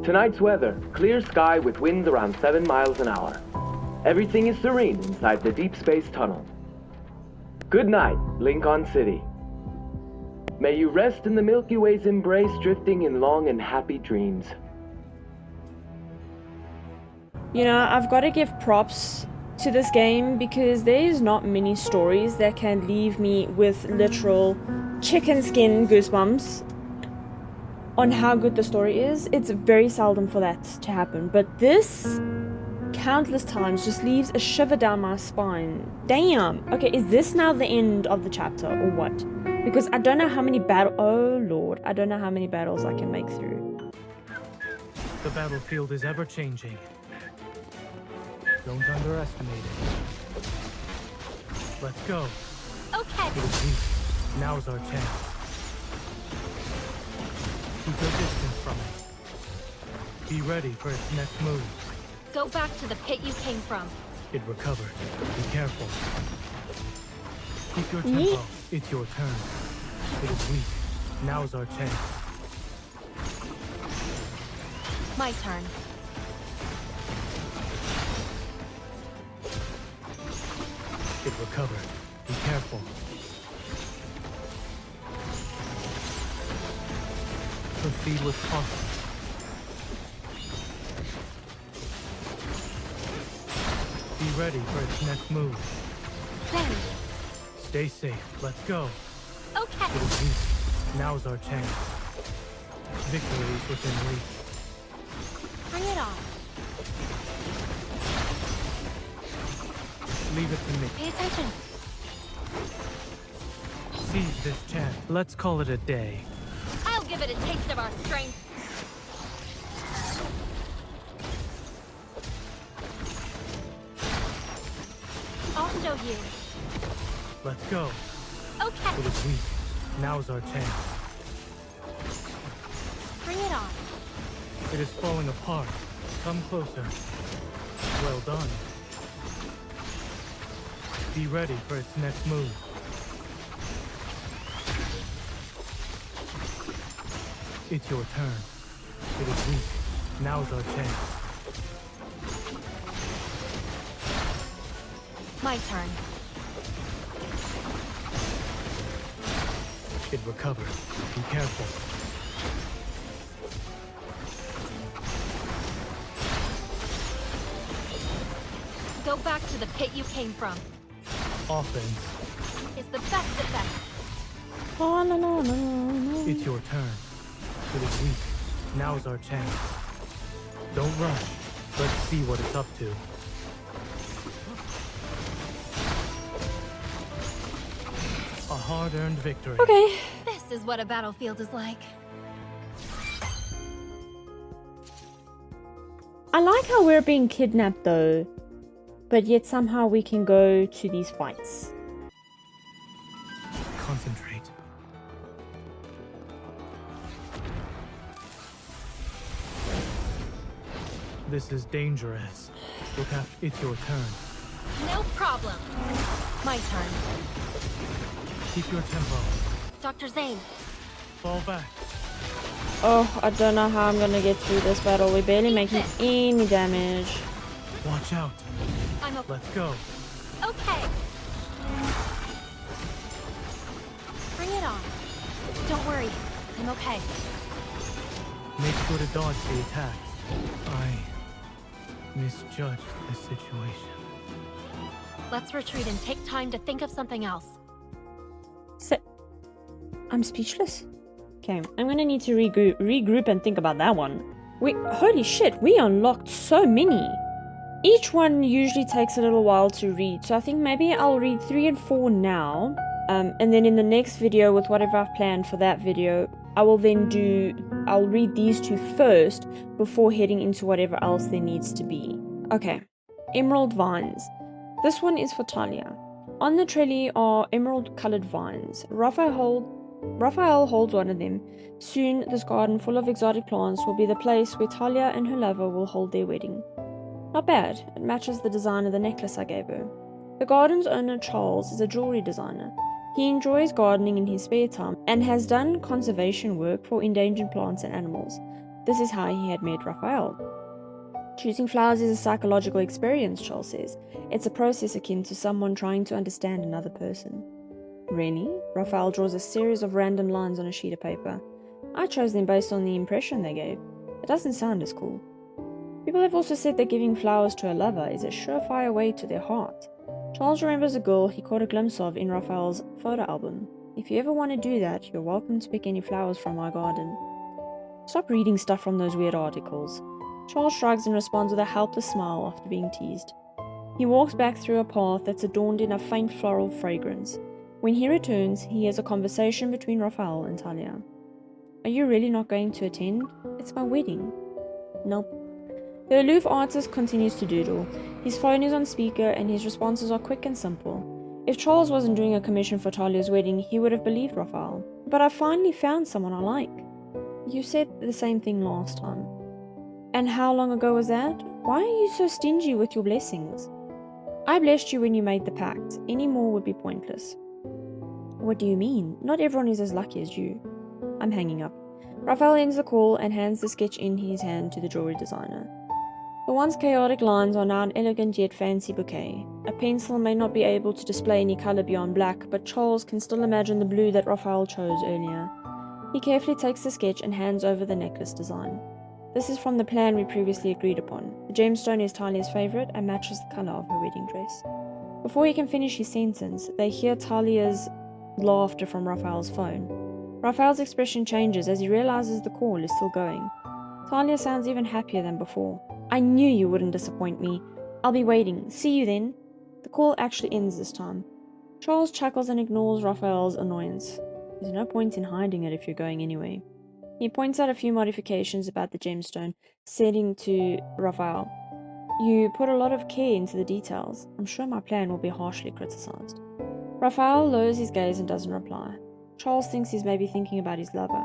Tonight's weather, clear sky with winds around 7 miles an hour. Everything is serene inside the Deep Space Tunnel. Good night, Lincoln City. May you rest in the Milky Way's embrace, drifting in long and happy dreams. You know, I've got to give props to this game because there's not many stories that can leave me with literal chicken skin goosebumps on how good the story is. It's very seldom for that to happen, but this countless times just leaves a shiver down my spine. Damn. Okay, is this now the end of the chapter or what? Because I don't know how many oh lord, I don't know how many battles I can make through. The battlefield is ever changing. Don't underestimate it. Let's go. Okay. It is weak. Now's our chance. Keep your distance from it. Be ready for its next move. Go back to the pit you came from. It recovered. Be careful. Keep your tempo. It's your turn. It is weak. Now's our chance. My turn. It recovered. Be careful. Proceed with caution. Be ready for its next move. Send. Stay safe. Let's go. Okay. It is weak. Now's our chance. Victory is within reach. Bring it on. Leave it to me. Pay attention. Seize this chance. Let's call it a day. I'll give it a taste of our strength. I'll show you. Let's go. Okay. It is weak. Now's our chance. Bring it on. It is falling apart. Come closer. Well done. Be ready for its next move. It's your turn. It is weak. Now's our chance. My turn. It recovered. Be careful. Go back to the pit you came from. Offense. Is the best defense. Oh, no. It's your turn. It is weak. Now's our chance. Don't rush. Let's see what it's up to. A hard-earned victory. Okay. This is what a battlefield is like. I like how we're being kidnapped though, but yet somehow we can go to these fights. Concentrate. This is dangerous. Look after. It's your turn. No problem. My turn. Keep your tempo. Dr. Zane. Fall back. Oh, I don't know how I'm gonna get through this battle. We're barely making any damage. Watch out. Let's go. Okay. Bring it on. Don't worry. I'm okay. Make sure to dodge the attacks. I misjudged the situation. Let's retreat and take time to think of something else. I'm speechless. Okay, I'm gonna need to regroup and think about that one. Holy shit, we unlocked so many. Each one usually takes a little while to read, so I think maybe I'll read 3 and 4 now. And then in the next video, with whatever I've planned for that video, I'll read these 2 first before heading into whatever else there needs to be. Okay, Emerald Vines. This one is for Talia. On the trellis are emerald-colored vines. Raphael holds one of them. Soon, this garden full of exotic plants will be the place where Talia and her lover will hold their wedding. Not bad, it matches the design of the necklace I gave her. The garden's owner, Charles, is a jewelry designer. He enjoys gardening in his spare time and has done conservation work for endangered plants and animals. This is how he had met Raphael. Choosing flowers is a psychological experience, Charles says. It's a process akin to someone trying to understand another person. Really? Raphael draws a series of random lines on a sheet of paper. I chose them based on the impression they gave. It doesn't sound as cool. People have also said that giving flowers to a lover is a surefire way to their heart. Charles remembers a girl he caught a glimpse of in Raphael's photo album. If you ever want to do that, you're welcome to pick any flowers from my garden. Stop reading stuff from those weird articles. Charles shrugs and responds with a helpless smile after being teased. He walks back through a path that's adorned in a faint floral fragrance. When he returns, he has a conversation between Raphael and Talia. Are you really not going to attend? It's my wedding. Nope. The aloof artist continues to doodle. His phone is on speaker and his responses are quick and simple. If Charles wasn't doing a commission for Talia's wedding, he would have believed Raphael. But I finally found someone I like. You said the same thing last time. And how long ago was that? Why are you so stingy with your blessings? I blessed you when you made the pact. Any more would be pointless. What do you mean? Not everyone is as lucky as you. I'm hanging up. Raphael ends the call and hands the sketch in his hand to the jewelry designer. The once chaotic lines are now an elegant yet fancy bouquet. A pencil may not be able to display any color beyond black, but Charles can still imagine the blue that Raphael chose earlier. He carefully takes the sketch and hands over the necklace design. This is from the plan we previously agreed upon. The gemstone is Talia's favorite and matches the color of her wedding dress. Before he can finish his sentence, they hear Talia's laughter from Raphael's phone. Raphael's expression changes as he realizes the call is still going. Talia sounds even happier than before. I knew you wouldn't disappoint me. I'll be waiting. See you then. The call actually ends this time. Charles chuckles and ignores Raphael's annoyance. There's no point in hiding it if you're going anyway. He points out a few modifications about the gemstone, saying to Raphael, You put a lot of care into the details. I'm sure my plan will be harshly criticized. Raphael lowers his gaze and doesn't reply. Charles thinks he's maybe thinking about his lover.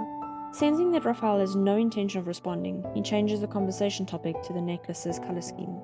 Sensing that Raphael has no intention of responding, he changes the conversation topic to the necklace's color scheme.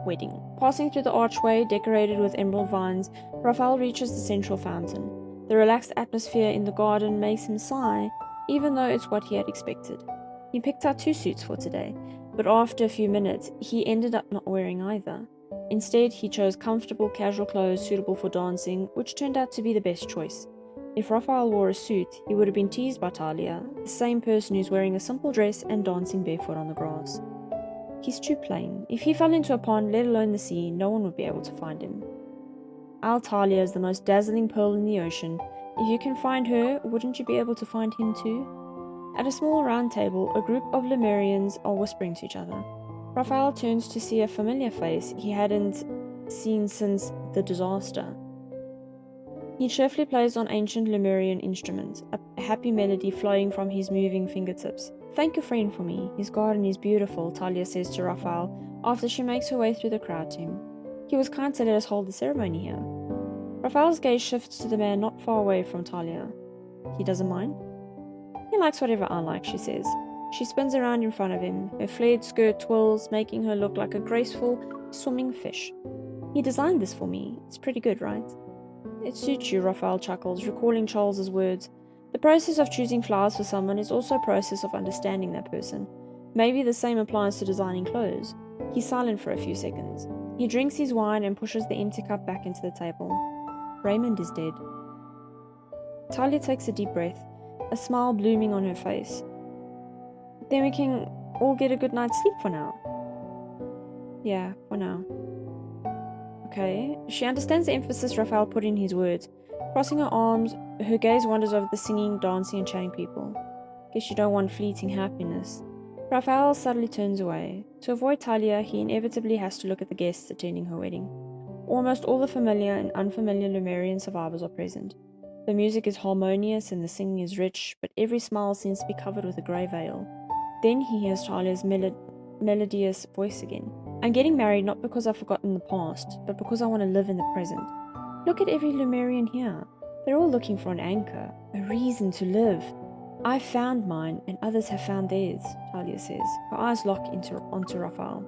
Wedding. Passing through the archway decorated with emerald vines, Raphael reaches the central fountain. The relaxed atmosphere in the garden makes him sigh, even though it's what he had expected. He picked out 2 suits for today, but after a few minutes, he ended up not wearing either. Instead, he chose comfortable, casual clothes suitable for dancing, which turned out to be the best choice. If Raphael wore a suit, he would have been teased by Talia, the same person who's wearing a simple dress and dancing barefoot on the grass. He's too plain. If he fell into a pond, let alone the sea, no one would be able to find him. Our Talia is the most dazzling pearl in the ocean. If you can find her, wouldn't you be able to find him too? At a small round table, a group of Lemurians are whispering to each other. Raphael turns to see a familiar face he hadn't seen since the disaster. He cheerfully plays on ancient Lemurian instruments, a happy melody flowing from his moving fingertips. Thank your friend for me. His garden is beautiful, Talia says to Raphael after she makes her way through the crowd to him. He was kind to let us hold the ceremony here. Raphael's gaze shifts to the man not far away from Talia. He doesn't mind? He likes whatever I like, she says. She spins around in front of him. Her flared skirt twirls, making her look like a graceful, swimming fish. He designed this for me. It's pretty good, right? It suits you, Raphael chuckles, recalling Charles's words. The process of choosing flowers for someone is also a process of understanding that person. Maybe the same applies to designing clothes. He's silent for a few seconds. He drinks his wine and pushes the empty cup back into the table. Raymond is dead. Talia takes a deep breath, a smile blooming on her face. Then we can all get a good night's sleep for now. Yeah, for now. Okay. She understands the emphasis Raphael put in his words. Crossing her arms, her gaze wanders over the singing, dancing, and chatting people. Guess you don't want fleeting happiness. Raphael suddenly turns away. To avoid Talia, he inevitably has to look at the guests attending her wedding. Almost all the familiar and unfamiliar Lemurian survivors are present. The music is harmonious and the singing is rich, but every smile seems to be covered with a grey veil. Then he hears Talia's melodious voice again. I'm getting married not because I've forgotten the past, but because I want to live in the present. Look at every Lemurian here. They're all looking for an anchor, a reason to live. I've found mine, and others have found theirs, Talia says. Her eyes lock onto Raphael.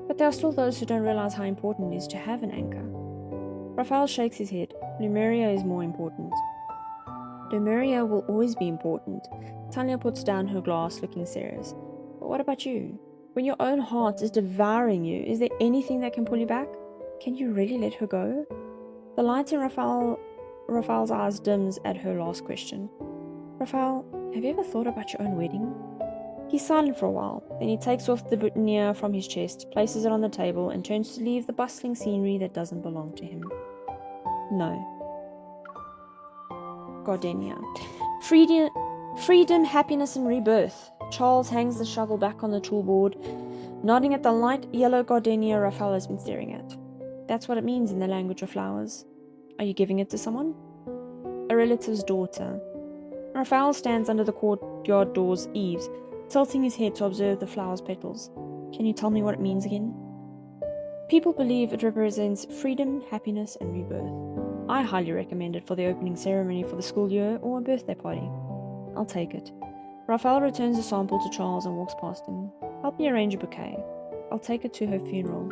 But there are still those who don't realize how important it is to have an anchor. Raphael shakes his head. Lemuria is more important. Lemuria will always be important. Talia puts down her glass, looking serious. But what about you? When your own heart is devouring you, is there anything that can pull you back? Can you really let her go? The light in Raphael's eyes dims at her last question. Raphael, have you ever thought about your own wedding? He's silent for a while, then he takes off the boutonniere from his chest, places it on the table, and turns to leave the bustling scenery that doesn't belong to him. No. Gardenia. Freedom, happiness, and rebirth. Charles hangs the shovel back on the toolboard, nodding at the light yellow gardenia Raphael has been staring at. That's what it means in the language of flowers. Are you giving it to someone? A relative's daughter. Raphael stands under the courtyard door's eaves, tilting his head to observe the flower's petals. Can you tell me what it means again? People believe it represents freedom, happiness, and rebirth. I highly recommend it for the opening ceremony for the school year or a birthday party. I'll take it. Raphael returns the sample to Charles and walks past him. Help me arrange a bouquet. I'll take it to her funeral.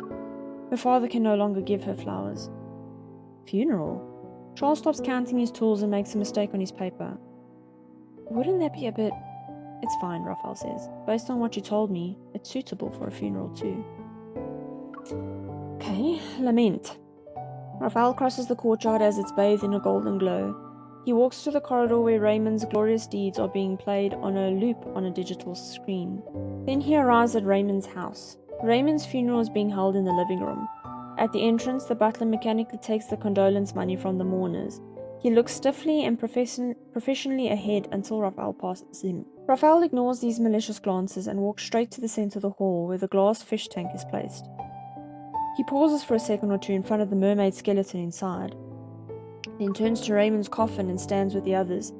Her father can no longer give her flowers. Funeral? Charles stops counting his tools and makes a mistake on his paper. Wouldn't that be a bit... It's fine, Raphael says. Based on what you told me, it's suitable for a funeral too. Okay, lament. Raphael crosses the courtyard as it's bathed in a golden glow. He walks to the corridor where Raymond's glorious deeds are being played on a loop on a digital screen. Then he arrives at Raymond's house. Raymond's funeral is being held in the living room. At the entrance, the butler mechanically takes the condolence money from the mourners. He looks stiffly and professionally ahead until Raphael passes him. Raphael ignores these malicious glances and walks straight to the center of the hall where the glass fish tank is placed. He pauses for a second or two in front of the mermaid skeleton inside, then turns to Raymond's coffin and stands with the others.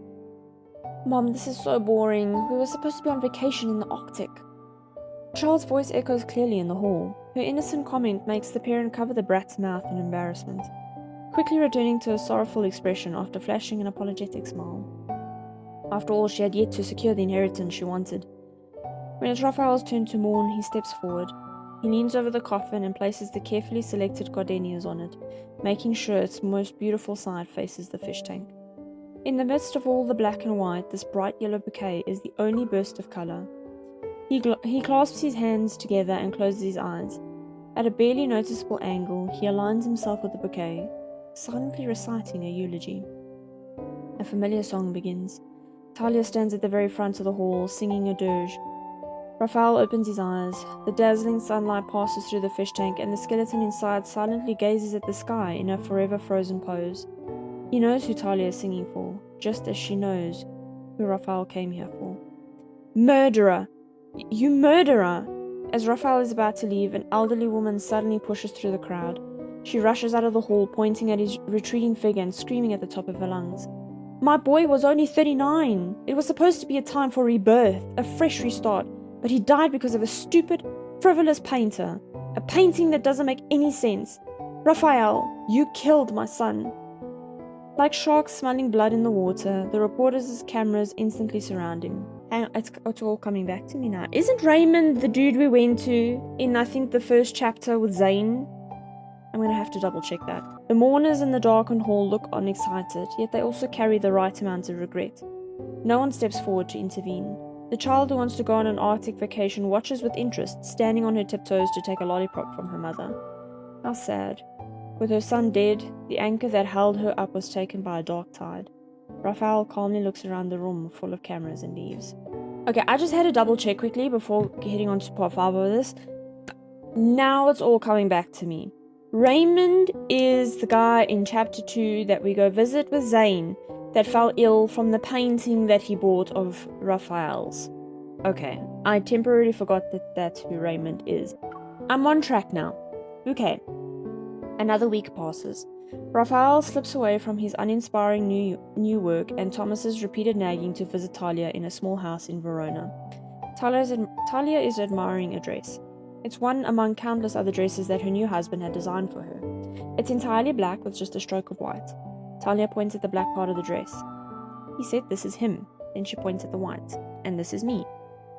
Mom, this is so boring. We were supposed to be on vacation in the Arctic. Charles' voice echoes clearly in the hall. Her innocent comment makes the parent cover the brat's mouth in embarrassment, quickly returning to a sorrowful expression after flashing an apologetic smile. After all, she had yet to secure the inheritance she wanted. When it's Raphael's turn to mourn, he steps forward. He leans over the coffin and places the carefully selected gardenias on it, making sure its most beautiful side faces the fish tank. In the midst of all the black and white, this bright yellow bouquet is the only burst of color. He clasps his hands together and closes his eyes. At a barely noticeable angle, he aligns himself with the bouquet, silently reciting a eulogy. A familiar song begins. Talia stands at the very front of the hall, singing a dirge. Raphael opens his eyes. The dazzling sunlight passes through the fish tank, and the skeleton inside silently gazes at the sky in a forever frozen pose. He knows who Talia is singing for, just as she knows who Raphael came here for. Murderer! You murderer! As Raphael is about to leave, an elderly woman suddenly pushes through the crowd. She rushes out of the hall, pointing at his retreating figure and screaming at the top of her lungs. My boy was only 39. It was supposed to be a time for rebirth, a fresh restart, but he died because of a stupid, frivolous painter. A painting that doesn't make any sense. Raphael, you killed my son. Like sharks smelling blood in the water, the reporters' cameras instantly surround him. Hang on, it's all coming back to me now. Isn't Raymond the dude we went to in, I think, the first chapter with Zane? I'm gonna have to double check that. The mourners in the darkened hall look unexcited, yet they also carry the right amount of regret. No one steps forward to intervene. The child who wants to go on an Arctic vacation watches with interest, standing on her tiptoes to take a lollipop from her mother. How sad. With her son dead, the anchor that held her up was taken by a dark tide. Raphael calmly looks around the room full of cameras and leaves. Okay, I just had to double check quickly before heading on to part 5 of this. Now it's all coming back to me. Raymond is the guy in chapter 2 that we go visit with Zane that fell ill from the painting that he bought of Raphael's. Okay, I temporarily forgot that that's who Raymond is. I'm on track now. Okay. Another week passes. Raphael slips away from his uninspiring new work and Thomas's repeated nagging to visit Talia in a small house in Verona. Talia is admiring a dress. It's one among countless other dresses that her new husband had designed for her. It's entirely black with just a stroke of white. Talia points at the black part of the dress. He said, "This is him." Then she points at the white. "And this is me.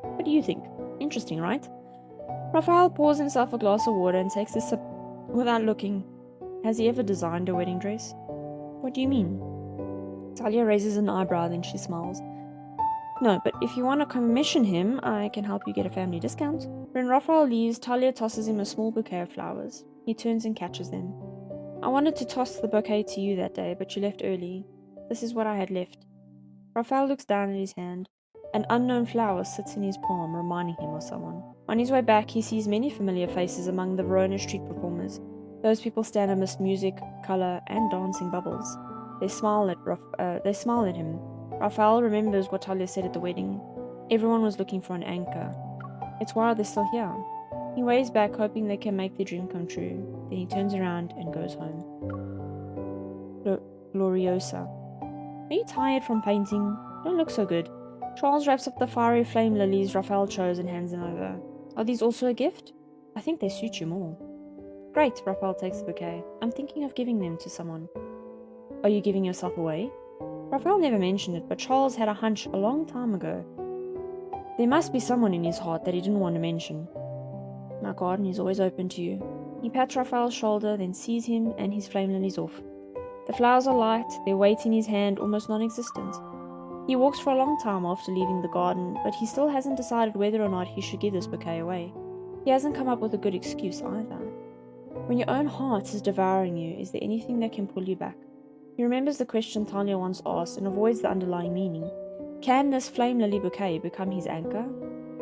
What do you think? Interesting, right?" Raphael pours himself a glass of water and takes a sip without looking. Has he ever designed a wedding dress? What do you mean? Talia raises an eyebrow, then she smiles. No, but if you want to commission him, I can help you get a family discount. When Raphael leaves, Talia tosses him a small bouquet of flowers. He turns and catches them. I wanted to toss the bouquet to you that day, but you left early. This is what I had left. Raphael looks down at his hand. An unknown flower sits in his palm, reminding him of someone. On his way back, he sees many familiar faces among the Verona street performers. Those people stand amidst music, color, and dancing bubbles. They smile at him. Raphael remembers what Talia said at the wedding. Everyone was looking for an anchor. It's why they're still here. He waves back, hoping they can make their dream come true. Then he turns around and goes home. Gloriosa. Are you tired from painting? Don't look so good. Charles wraps up the fiery flame lilies Raphael chose and hands them over. Are these also a gift? I think they suit you more. Great, Raphael takes the bouquet. I'm thinking of giving them to someone. Are you giving yourself away? Raphael never mentioned it, but Charles had a hunch a long time ago. There must be someone in his heart that he didn't want to mention. My garden is always open to you. He pats Raphael's shoulder, then sees him and his flame lilies off. The flowers are light, their weight in his hand almost non-existent. He walks for a long time after leaving the garden, but he still hasn't decided whether or not he should give this bouquet away. He hasn't come up with a good excuse either. When your own heart is devouring you, is there anything that can pull you back? He remembers the question Talia once asked and avoids the underlying meaning. Can this flame lily bouquet become his anchor?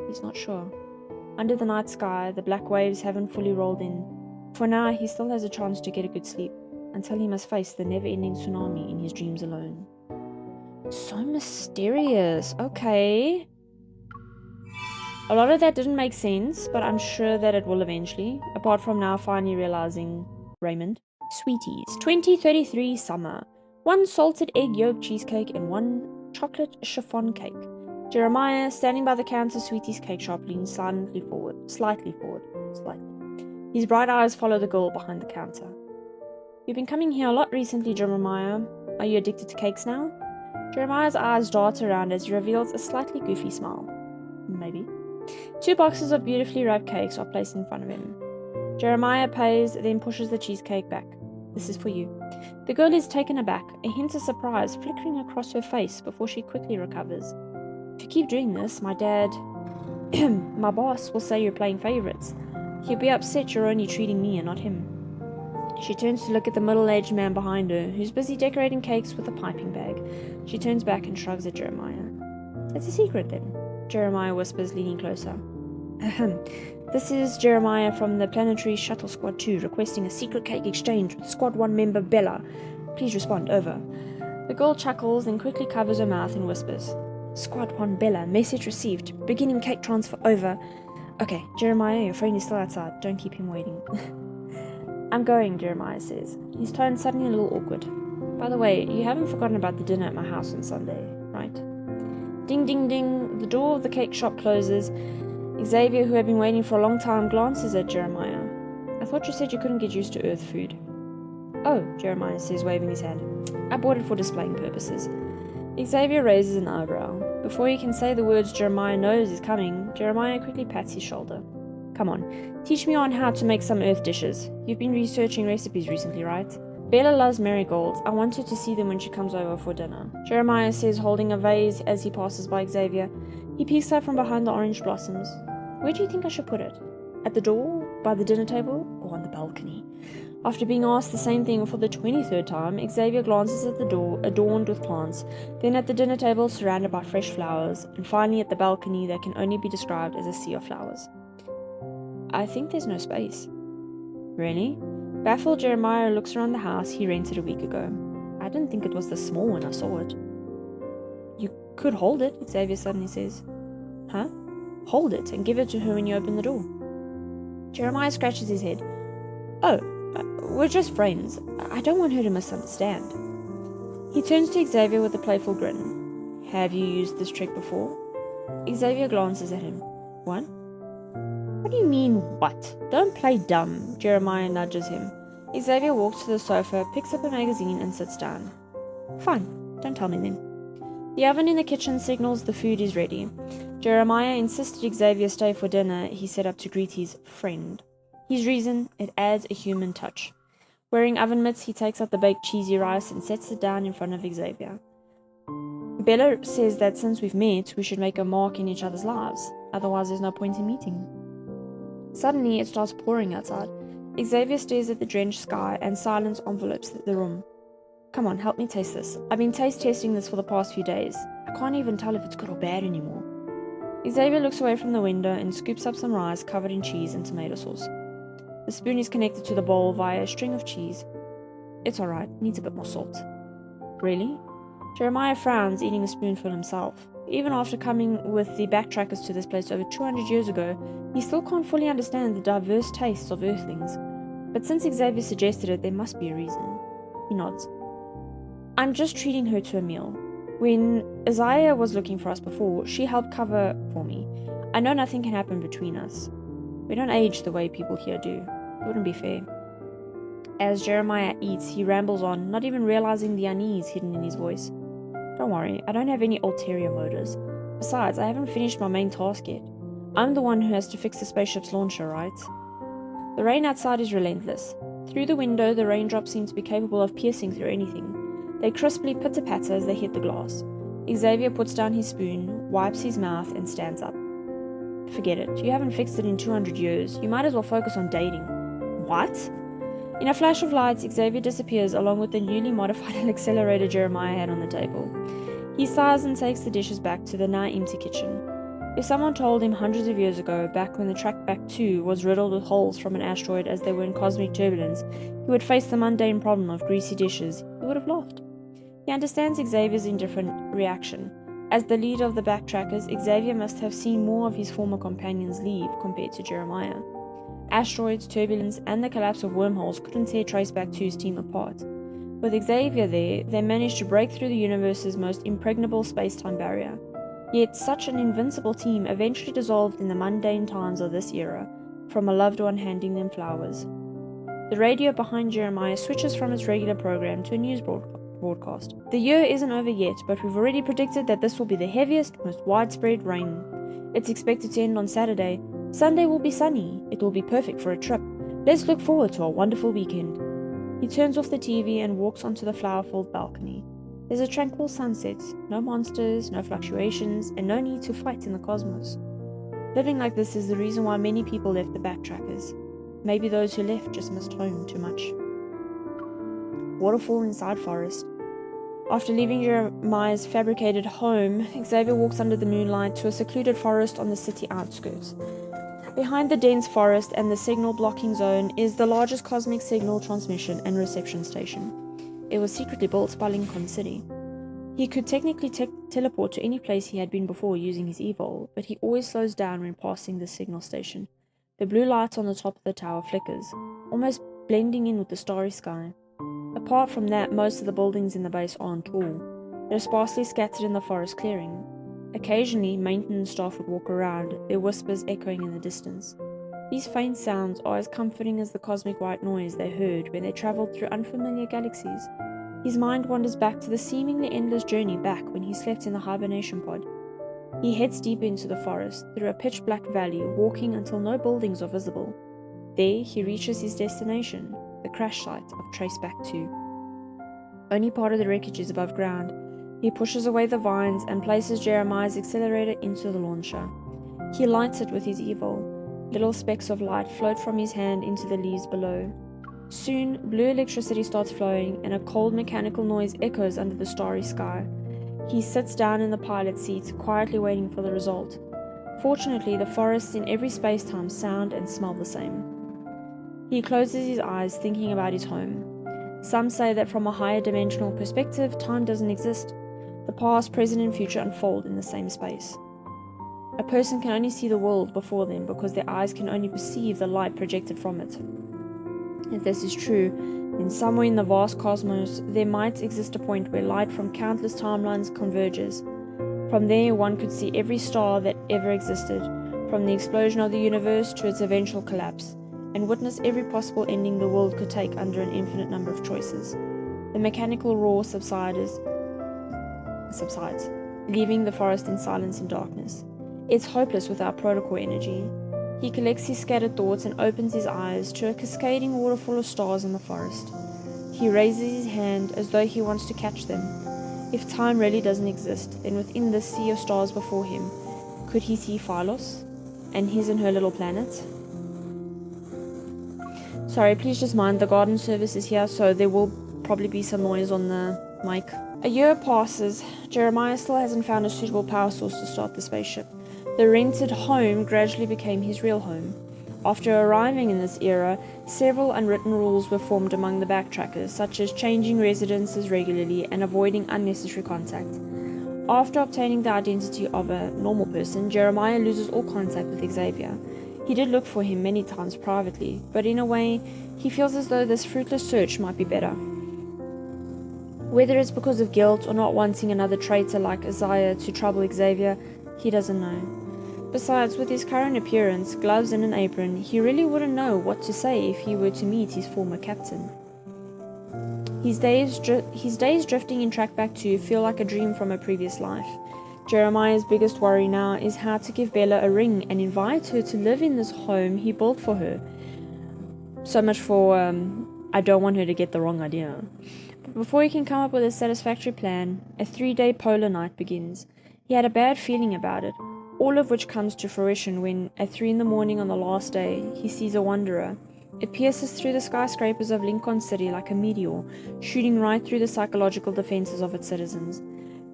He's not sure. Under the night sky, the black waves haven't fully rolled in. For now, he still has a chance to get a good sleep, until he must face the never-ending tsunami in his dreams alone. So mysterious. Okay. A lot of that didn't make sense, but I'm sure that it will eventually, apart from now finally realizing Raymond. Sweeties. 2033 summer. 1 salted egg yolk cheesecake and 1 chocolate chiffon cake. Jeremiah, standing by the counter Sweetie's cake shop, leans slightly forward. His bright eyes follow the girl behind the counter. You've been coming here a lot recently, Jeremiah. Are you addicted to cakes now? Jeremiah's eyes dart around as he reveals a slightly goofy smile. Maybe. 2 boxes of beautifully wrapped cakes are placed in front of him. Jeremiah pays, then pushes the cheesecake back. This is for you. The girl is taken aback, a hint of surprise flickering across her face before she quickly recovers. If you keep doing this, my boss will say you're playing favorites. He'll be upset you're only treating me and not him. She turns to look at the middle-aged man behind her, who's busy decorating cakes with a piping bag. She turns back and shrugs at Jeremiah. It's a secret then, Jeremiah whispers, leaning closer. Ahem. This is Jeremiah from the Planetary Shuttle Squad 2, requesting a secret cake exchange with Squad 1 member Bella. Please respond, over. The girl chuckles, then quickly covers her mouth and whispers. Squad 1 Bella, message received. Beginning cake transfer, over. Okay, Jeremiah, your friend is still outside. Don't keep him waiting. I'm going, Jeremiah says, his tone suddenly a little awkward. By the way, you haven't forgotten about the dinner at my house on Sunday, right? Ding, ding, ding. The door of the cake shop closes. Xavier, who had been waiting for a long time, glances at Jeremiah. I thought you said you couldn't get used to Earth food. Oh, Jeremiah says, waving his hand. I bought it for displaying purposes. Xavier raises an eyebrow. Before he can say the words Jeremiah knows is coming, Jeremiah quickly pats his shoulder. Come on, teach me on how to make some Earth dishes. You've been researching recipes recently, right? Bella loves marigolds. I want her to see them when she comes over for dinner. Jeremiah says, holding a vase as he passes by Xavier. He peeks out from behind the orange blossoms. Where do you think I should put it? At the door? By the dinner table? Or on the balcony? After being asked the same thing for the 23rd time, Xavier glances at the door, adorned with plants, then at the dinner table, surrounded by fresh flowers, and finally at the balcony that can only be described as a sea of flowers. I think there's no space. Really? Baffled, Jeremiah looks around the house he rented a week ago. I didn't think it was this small when I saw it. You could hold it, Xavier suddenly says. Huh? Hold it and give it to her when you open the door. Jeremiah scratches his head. Oh, we're just friends. I don't want her to misunderstand. He turns to Xavier with a playful grin. Have you used this trick before? Xavier glances at him. What? What do you mean, what? Don't play dumb, Jeremiah nudges him. Xavier walks to the sofa, picks up a magazine, and sits down. Fine, don't tell me then. The oven in the kitchen signals the food is ready. Jeremiah insisted Xavier stay for dinner he set up to greet his friend. His reason, it adds a human touch. Wearing oven mitts, he takes out the baked cheesy rice and sets it down in front of Xavier. Bella says that since we've met, we should make a mark in each other's lives. Otherwise, there's no point in meeting. Suddenly, it starts pouring outside. Xavier stares at the drenched sky and silence envelopes the room. Come on, help me taste this. I've been taste testing this for the past few days. I can't even tell if it's good or bad anymore. Xavier looks away from the window and scoops up some rice covered in cheese and tomato sauce. The spoon is connected to the bowl via a string of cheese. It's alright, needs a bit more salt. Really? Jeremiah frowns, eating a spoonful himself. Even after coming with the backtrackers to this place over 200 years ago, he still can't fully understand the diverse tastes of Earthlings. But since Xavier suggested it, there must be a reason. He nods. I'm just treating her to a meal. When Isaiah was looking for us before, she helped cover for me. I know nothing can happen between us. We don't age the way people here do. It wouldn't be fair. As Jeremiah eats, he rambles on, not even realizing the unease hidden in his voice. Don't worry, I don't have any ulterior motives. Besides, I haven't finished my main task yet. I'm the one who has to fix the spaceship's launcher, right? The rain outside is relentless. Through the window, the raindrops seem to be capable of piercing through anything. They crisply pitter-patter as they hit the glass. Xavier puts down his spoon, wipes his mouth, and stands up. Forget it. You haven't fixed it in 200 years. You might as well focus on dating. What? In a flash of lights, Xavier disappears along with the newly modified accelerator Jeremiah had on the table. He sighs and takes the dishes back to the now empty kitchen. If someone told him hundreds of years ago, back when the track back 2 was riddled with holes from an asteroid as they were in cosmic turbulence, he would face the mundane problem of greasy dishes, he would have laughed. He understands Xavier's indifferent reaction. As the leader of the backtrackers, Xavier must have seen more of his former companions leave compared to Jeremiah. Asteroids, turbulence, and the collapse of wormholes couldn't tear Traceback 2's team apart. With Xavier there, they managed to break through the universe's most impregnable space-time barrier. Yet such an invincible team eventually dissolved in the mundane times of this era, from a loved one handing them flowers. The radio behind Jeremiah switches from its regular program to a news broadcast. The year isn't over yet, but we've already predicted that this will be the heaviest, most widespread rain. It's expected to end on Saturday. Sunday will be sunny. It will be perfect for a trip. Let's look forward to a wonderful weekend. He turns off the TV and walks onto the flower-filled balcony. There's a tranquil sunset, no monsters, no fluctuations, and no need to fight in the cosmos. Living like this is the reason why many people left the backtrackers. Maybe those who left just missed home too much. Waterfall inside forest. After leaving Jeremiah's fabricated home, Xavier walks under the moonlight to a secluded forest on the city outskirts. Behind the dense forest and the signal blocking zone is the largest cosmic signal transmission and reception station. It was secretly built by Lincoln City. He could technically teleport to any place he had been before using his evol, but he always slows down when passing the signal station. The blue light on the top of the tower flickers, almost blending in with the starry sky. Apart from that, most of the buildings in the base aren't tall. They're sparsely scattered in the forest clearing. Occasionally, maintenance staff would walk around, their whispers echoing in the distance. These faint sounds are as comforting as the cosmic white noise they heard when they traveled through unfamiliar galaxies. His mind wanders back to the seemingly endless journey back when he slept in the hibernation pod. He heads deeper into the forest, through a pitch-black valley, walking until no buildings are visible. There, he reaches his destination, the crash site of Traceback 2. Only part of the wreckage is above ground. He pushes away the vines and places Jeremiah's accelerator into the launcher. He lights it with his evil. Little specks of light float from his hand into the leaves below. Soon, blue electricity starts flowing and a cold mechanical noise echoes under the starry sky. He sits down in the pilot's seat, quietly waiting for the result. Fortunately, the forests in every space-time sound and smell the same. He closes his eyes, thinking about his home. Some say that from a higher dimensional perspective, time doesn't exist. The past, present, and future unfold in the same space. A person can only see the world before them because their eyes can only perceive the light projected from it. If this is true, then somewhere in the vast cosmos, there might exist a point where light from countless timelines converges. From there, one could see every star that ever existed, from the explosion of the universe to its eventual collapse, and witness every possible ending the world could take under an infinite number of choices. The mechanical roar subsides, leaving the forest in silence and darkness. It's hopeless without protocol energy. He collects his scattered thoughts and opens his eyes to a cascading waterfall of stars in the forest. He raises his hand as though he wants to catch them. If time really doesn't exist, then within this sea of stars before him, could he see Phylos and his and her little planet? Sorry, please just mind, the garden service is here, so there will probably be some noise on the mic. A year passes. Jeremiah still hasn't found a suitable power source to start the spaceship. The rented home gradually became his real home. After arriving in this era, several unwritten rules were formed among the backtrackers, such as changing residences regularly and avoiding unnecessary contact. After obtaining the identity of a normal person, Jeremiah loses all contact with Xavier. He did look for him many times privately, but in a way, he feels as though this fruitless search might be better. Whether it's because of guilt or not wanting another traitor like Isaiah to trouble Xavier, he doesn't know. Besides, with his current appearance, gloves and an apron, he really wouldn't know what to say if he were to meet his former captain. His days drifting in Trackback 2 feel like a dream from a previous life. Jeremiah's biggest worry now is how to give Bella a ring and invite her to live in this home he built for her. So much for, I don't want her to get the wrong idea. But before he can come up with a satisfactory plan, a 3-day polar night begins. He had a bad feeling about it, all of which comes to fruition when, at 3 in the morning on the last day, he sees a wanderer. It pierces through the skyscrapers of Lincoln City like a meteor, shooting right through the psychological defenses of its citizens.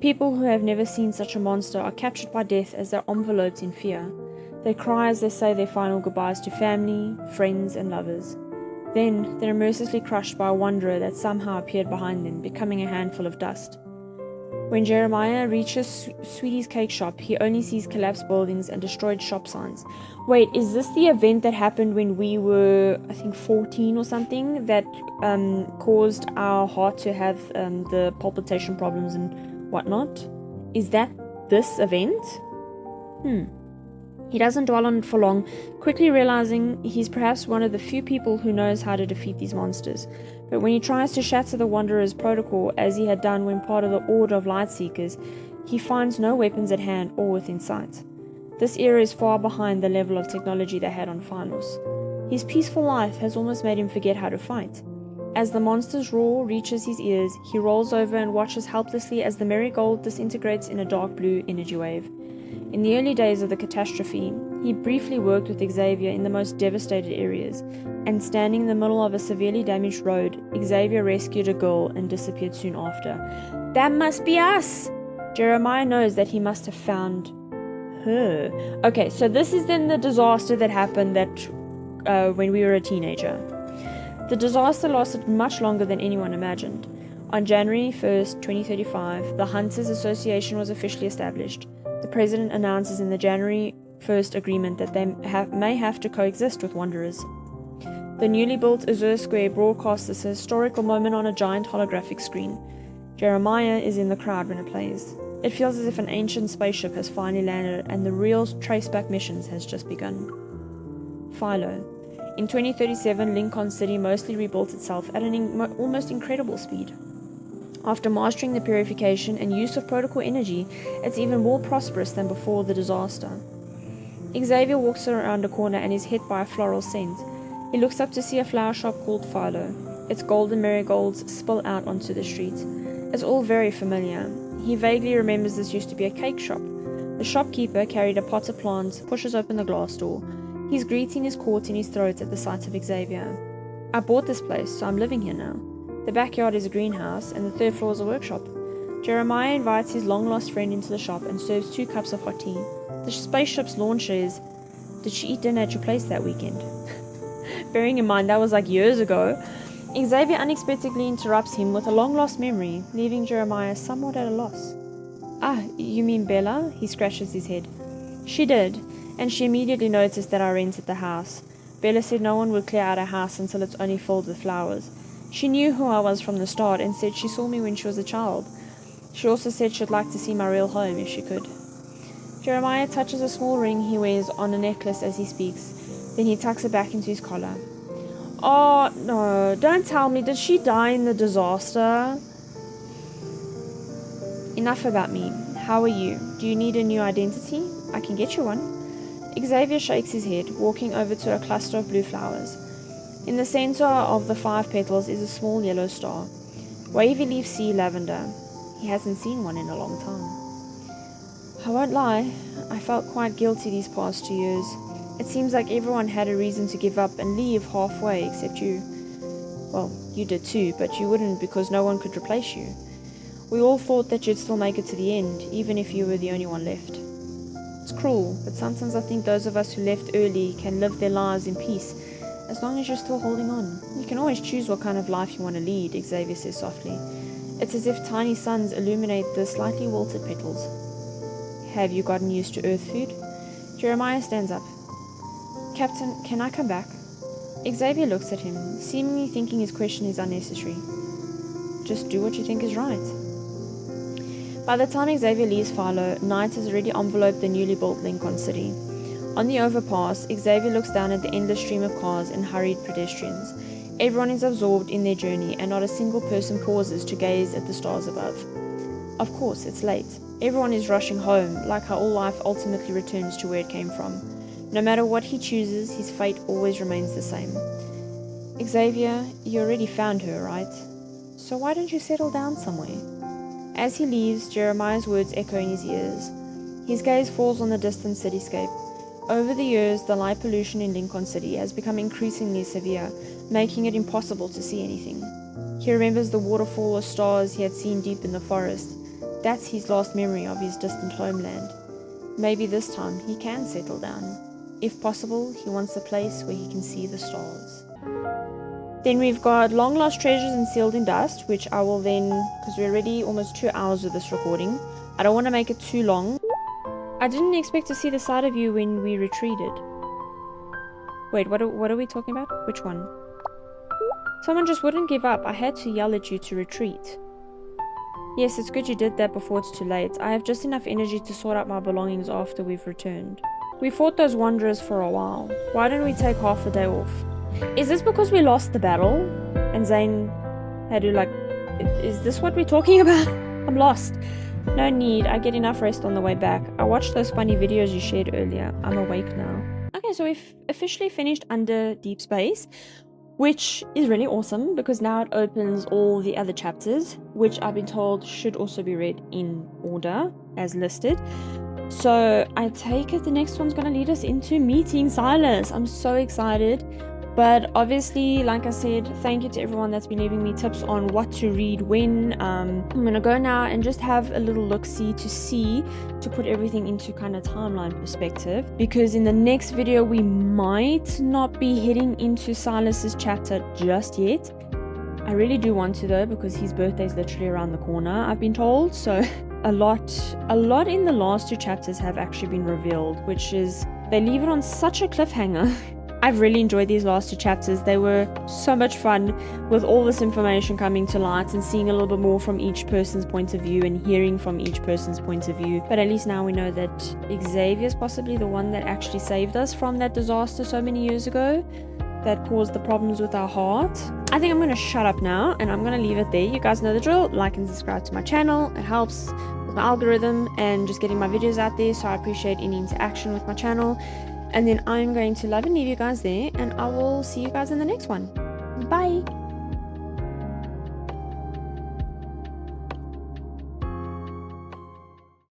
People who have never seen such a monster are captured by death as they're enveloped in fear. They cry as they say their final goodbyes to family, friends, and lovers. Then, they're mercilessly crushed by a wanderer that somehow appeared behind them, becoming a handful of dust. When Jeremiah reaches Sweetie's cake shop, he only sees collapsed buildings and destroyed shop signs. Wait, is this the event that happened when we were, I think, 14 or something, that caused our heart to have the palpitation problems and whatnot? Is that this event? He doesn't dwell on it for long, quickly realizing he's perhaps one of the few people who knows how to defeat these monsters. But when he tries to shatter the Wanderer's protocol, as he had done when part of the Order of Lightseekers, he finds no weapons at hand or within sight. This era is far behind the level of technology they had on Phylos. His peaceful life has almost made him forget how to fight. As the monster's roar reaches his ears, he rolls over and watches helplessly as the marigold disintegrates in a dark blue energy wave. In the early days of the catastrophe, he briefly worked with Xavier in the most devastated areas, and standing in the middle of a severely damaged road, Xavier rescued a girl and disappeared soon after. That must be us! Jeremiah knows that he must have found her. Okay, so this is then the disaster that happened when we were a teenager. The disaster lasted much longer than anyone imagined. On January 1st, 2035, the Hunters Association was officially established. The President announces in the January 1st agreement that they may have to coexist with Wanderers. The newly built Azure Square broadcasts this historical moment on a giant holographic screen. Jeremiah is in the crowd when it plays. It feels as if an ancient spaceship has finally landed and the real traceback missions has just begun. Philo. In 2037, Lincoln City mostly rebuilt itself at an almost incredible speed. After mastering the purification and use of protocol energy, it's even more prosperous than before the disaster. Xavier walks around a corner and is hit by a floral scent. He looks up to see a flower shop called Philo. Its golden marigolds spill out onto the street. It's all very familiar. He vaguely remembers this used to be a cake shop. The shopkeeper carried a pot of plants, pushes open the glass door. His greeting is caught in his throat at the sight of Xavier. I bought this place, so I'm living here now. The backyard is a greenhouse, and the third floor is a workshop. Jeremiah invites his long-lost friend into the shop and serves 2 cups of hot tea. The spaceship's launcher is, "Did she eat dinner at your place that weekend?" Bearing in mind that was like years ago, Xavier unexpectedly interrupts him with a long-lost memory, leaving Jeremiah somewhat at a loss. "Ah, you mean Bella?" He scratches his head. "She did, and she immediately noticed that I rented the house. Bella said no one would clear out a house until it's only filled with flowers. She knew who I was from the start and said she saw me when she was a child. She also said she'd like to see my real home if she could." Jeremiah touches a small ring he wears on a necklace as he speaks. Then he tucks it back into his collar. "Oh, no, don't tell me. Did she die in the disaster?" "Enough about me. How are you? Do you need a new identity? I can get you one." Xavier shakes his head, walking over to a cluster of blue flowers. In the center of the 5 petals is a small yellow star. Wavy leaf sea lavender. He hasn't seen one in a long time. "I won't lie, I felt quite guilty these past 2 years. It seems like everyone had a reason to give up and leave halfway except you. Well, you did too, but you wouldn't because no one could replace you. We all thought that you'd still make it to the end, even if you were the only one left. It's cruel, but sometimes I think those of us who left early can live their lives in peace, as long as you're still holding on. You can always choose what kind of life you want to lead," Xavier says softly. It's as if tiny suns illuminate the slightly wilted petals. "Have you gotten used to Earth food?" Jeremiah stands up. "Captain, can I come back?" Xavier looks at him, seemingly thinking his question is unnecessary. "Just do what you think is right." By the time Xavier leaves Philo, night has already enveloped the newly built Lincoln City. On the overpass, Xavier looks down at the endless stream of cars and hurried pedestrians. Everyone is absorbed in their journey, and not a single person pauses to gaze at the stars above. Of course, it's late. Everyone is rushing home, like how all life ultimately returns to where it came from. No matter what he chooses, his fate always remains the same. "Xavier, you already found her, right? So why don't you settle down somewhere?" As he leaves, Jeremiah's words echo in his ears. His gaze falls on the distant cityscape. Over the years, the light pollution in Lincoln City has become increasingly severe, making it impossible to see anything. He remembers the waterfall of stars he had seen deep in the forest. That's his last memory of his distant homeland. Maybe this time he can settle down. If possible, he wants a place where he can see the stars. Then we've got Long Lost Treasures and Sealed in Dust, which I will then, because we're already almost 2 hours with this recording, I don't want to make it too long. I didn't expect to see the side of you when we retreated. Wait, what are we talking about? Which one? Someone just wouldn't give up. I had to yell at you to retreat. Yes, it's good you did that before it's too late. I have just enough energy to sort out my belongings after we've returned. We fought those wanderers for a while. Why don't we take half a day off? Is this because we lost the battle? And Zane had to is this what we're talking about? I'm lost. No need, I get enough rest on the way back. I watched those funny videos you shared earlier. I'm awake now. Okay, so we've officially finished under Deep Space, which is really awesome because now it opens all the other chapters, which I've been told should also be read in order as listed. So I take it the next one's going to lead us into meeting Silas. I'm so excited. But obviously, like I said, thank you to everyone that's been leaving me tips on what to read when. I'm going to go now and just have a little look-see to put everything into kind of timeline perspective. Because in the next video, we might not be heading into Silas's chapter just yet. I really do want to though, because his birthday is literally around the corner, I've been told. So a lot in the last 2 chapters have actually been revealed, which is, they leave it on such a cliffhanger. I've really enjoyed these last 2 chapters. They were so much fun with all this information coming to light and seeing a little bit more from each person's point of view and hearing from each person's point of view. But at least now we know that Xavier's possibly the one that actually saved us from that disaster so many years ago that caused the problems with our heart. I think I'm going to shut up now and I'm going to leave it there. You guys know the drill. Like and subscribe to my channel. It helps with my algorithm and just getting my videos out there, so I appreciate any interaction with my channel. And then I'm going to love and leave you guys there, and I will see you guys in the next one. Bye!